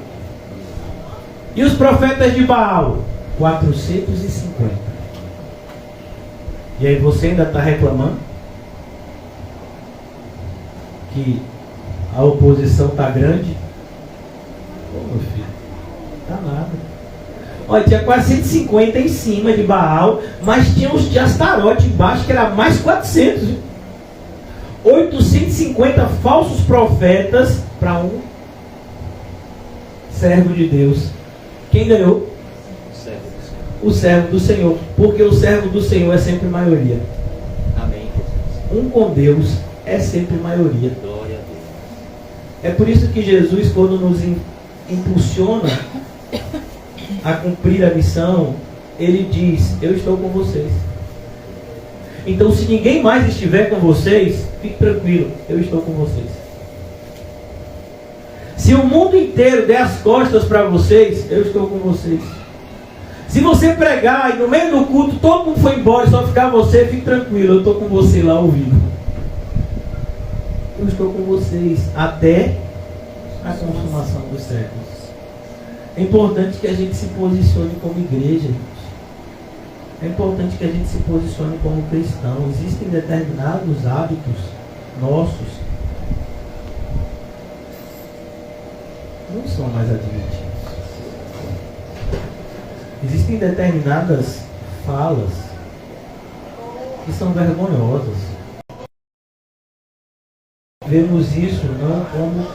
E os profetas de Baal? 450. E aí você ainda está reclamando que a oposição está grande? Pô, meu filho, tá nada. Olha, tinha 450 em cima de Baal, mas tinha os de Astarote embaixo, que era mais 400. 850 falsos profetas para um servo de Deus. Quem ganhou? O servo do Senhor. Porque o servo do Senhor é sempre maioria. Amém. Um com Deus é sempre maioria. Glória a Deus. É por isso que Jesus, quando nos impulsiona a cumprir a missão, ele diz: eu estou com vocês. Então, se ninguém mais estiver com vocês, fique tranquilo, eu estou com vocês. Se o mundo inteiro der as costas para vocês, eu estou com vocês. Se você pregar e no meio do culto todo mundo foi embora e só ficar você, fique tranquilo, eu estou com você lá ouvindo. Eu estou com vocês até a consumação dos séculos. É importante que a gente se posicione como igreja, gente. É importante que a gente se posicione como cristão. Existem determinados hábitos nossos que não são mais admitidos. Existem determinadas falas que são vergonhosas. Vemos isso não como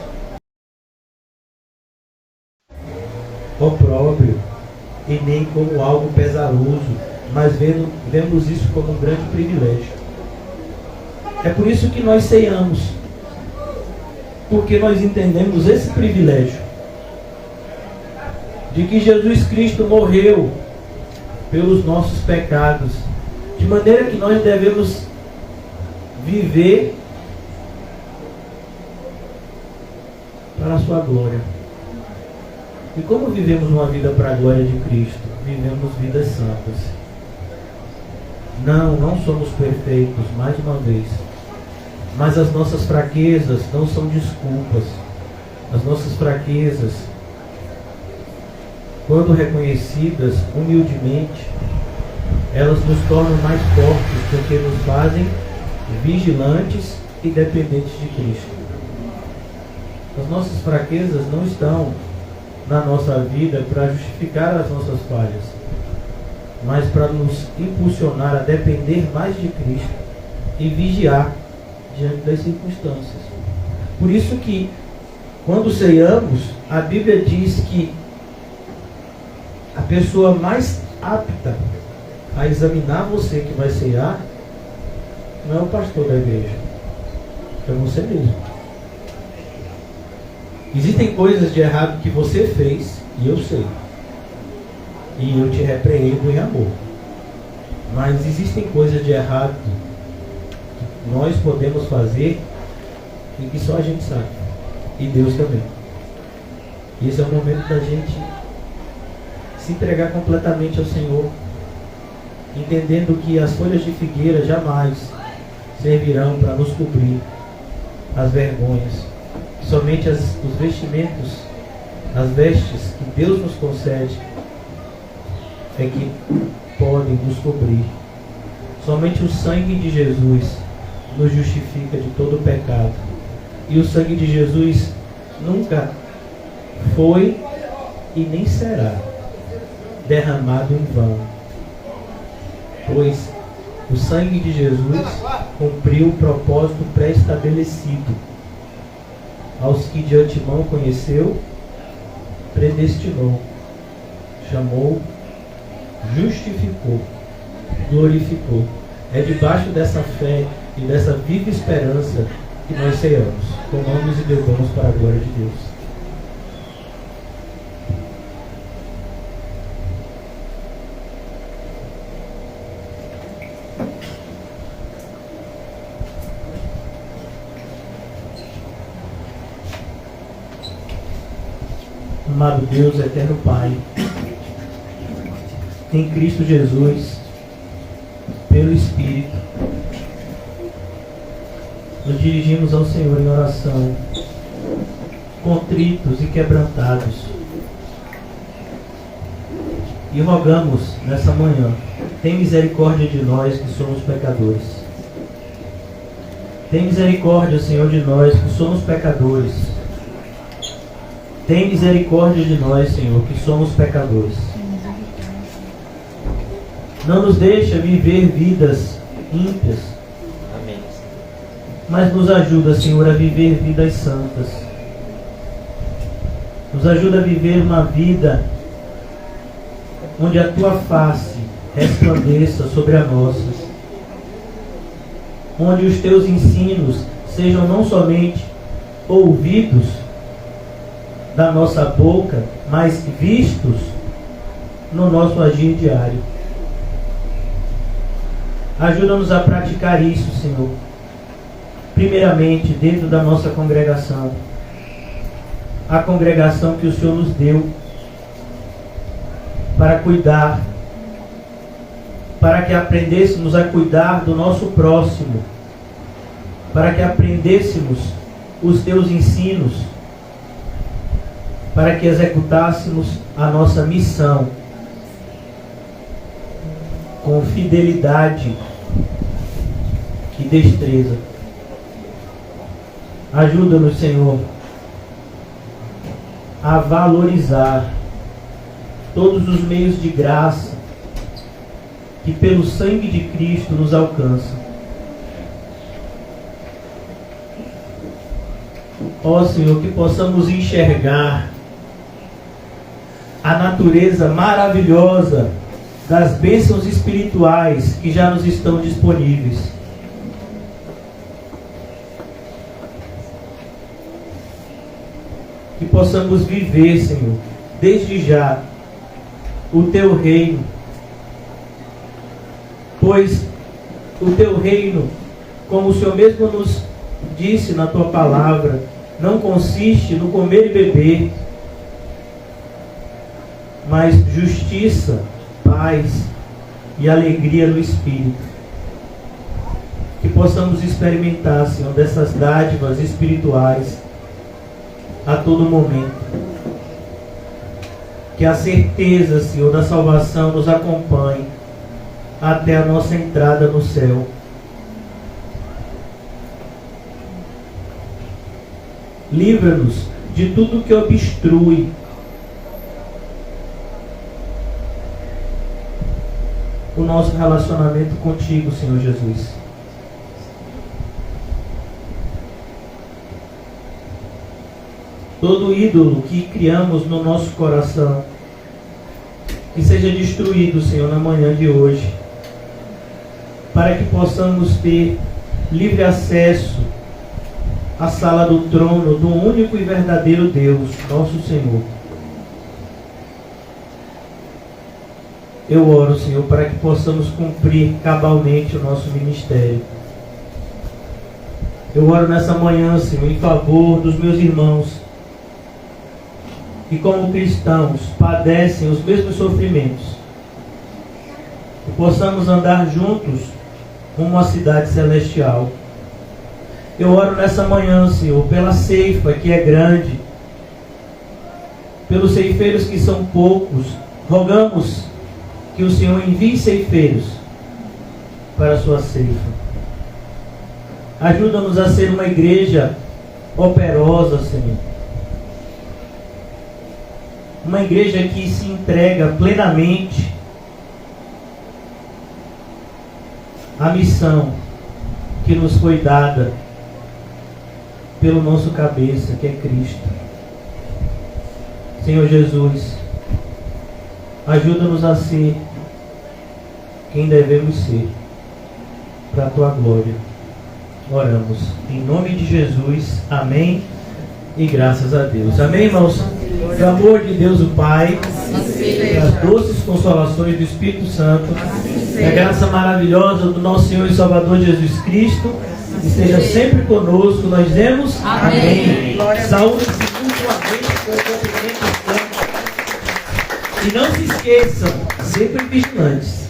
opróbrio e nem como algo pesaroso, mas vemos isso como um grande privilégio. É por isso que nós ceiamos, porque nós entendemos esse privilégio de que Jesus Cristo morreu pelos nossos pecados, de maneira que nós devemos viver para a sua glória. E como vivemos uma vida para a glória de Cristo? Vivemos vidas santas. Não somos perfeitos, mais uma vez. Mas as nossas fraquezas não são desculpas. As nossas fraquezas, quando reconhecidas humildemente, elas nos tornam mais fortes, porque nos fazem vigilantes e dependentes de Cristo. As nossas fraquezas não estão na nossa vida para justificar as nossas falhas, mas para nos impulsionar a depender mais de Cristo e vigiar diante das circunstâncias. Por isso que, quando ceiamos, a Bíblia diz que a pessoa mais apta a examinar você que vai ceiar não é o pastor da igreja, é você mesmo. Existem coisas de errado que você fez e eu sei, e eu te repreendo em amor. Mas existem coisas de errado que nós podemos fazer e que só a gente sabe, e Deus também. E esse é o momento da gente se entregar completamente ao Senhor, entendendo que as folhas de figueira jamais servirão para nos cobrir as vergonhas. Somente os vestimentos, as vestes que Deus nos concede é que podem nos cobrir. Somente o sangue de Jesus nos justifica de todo o pecado. E o sangue de Jesus nunca foi e nem será derramado em vão, pois o sangue de Jesus cumpriu o propósito pré-estabelecido. Aos que de antemão conheceu, predestinou, chamou, justificou, glorificou. É debaixo dessa fé e dessa viva esperança que nós ceiamos. Tomamos e bebamos para a glória de Deus. amado Deus, eterno Pai, em Cristo Jesus, pelo Espírito, nos dirigimos ao Senhor em oração, contritos e quebrantados, e rogamos nessa manhã: tem misericórdia de nós que somos pecadores. Tem misericórdia, Senhor, de nós que somos pecadores. Tem misericórdia de nós, Senhor, que somos pecadores. Não nos deixa viver vidas ímpias. Amém. Mas nos ajuda, Senhor, a viver vidas santas. Nos ajuda a viver uma vida onde a Tua face resplandeça sobre a nossa. Onde os Teus ensinos sejam não somente ouvidos da nossa boca, mas vistos no nosso agir diário. Ajuda-nos a praticar isso, Senhor. Primeiramente, dentro da nossa congregação. A congregação que o Senhor nos deu para cuidar, para que aprendêssemos a cuidar do nosso próximo, para que aprendêssemos os Teus ensinos, para que executássemos a nossa missão com fidelidade e destreza. Ajuda-nos, Senhor, a valorizar todos os meios de graça que pelo sangue de Cristo nos alcançam. Ó Senhor, que possamos enxergar a natureza maravilhosa das bênçãos espirituais que já nos estão disponíveis. Que possamos viver, Senhor, desde já, o Teu reino. Pois o Teu reino, como o Senhor mesmo nos disse na Tua palavra, não consiste no comer e beber, mas justiça, paz e alegria no Espírito. Que possamos experimentar, Senhor, dessas dádivas espirituais a todo momento. Que a certeza, Senhor, da salvação nos acompanhe até a nossa entrada no céu. Livra-nos de tudo que obstrui o nosso relacionamento contigo, Senhor Jesus. Todo ídolo que criamos no nosso coração, que seja destruído, Senhor, na manhã de hoje, para que possamos ter livre acesso à sala do trono do único e verdadeiro Deus, nosso Senhor. Eu oro, Senhor, para que possamos cumprir cabalmente o nosso ministério. Eu oro nessa manhã, Senhor, em favor dos meus irmãos que, como cristãos, padecem os mesmos sofrimentos. Que possamos andar juntos rumo à cidade celestial. Eu oro nessa manhã, Senhor, pela ceifa que é grande, pelos ceifeiros que são poucos. Rogamos que o Senhor envie ceifeiros para a sua ceifa. Ajuda-nos a ser uma igreja operosa, Senhor. Uma igreja que se entrega plenamente à missão que nos foi dada pelo nosso cabeça, que é Cristo. Senhor Jesus, ajuda-nos a ser quem devemos ser, para a Tua glória. Oramos em nome de Jesus, amém e graças a Deus. Amém, irmãos? O amor de Deus o Pai, as doces consolações do Espírito Santo, a graça maravilhosa do nosso Senhor e Salvador Jesus Cristo esteja sempre conosco. Nós dizemos amém. Saúde mutuamente com o cumprimento E não se esqueçam, sempre vigilantes.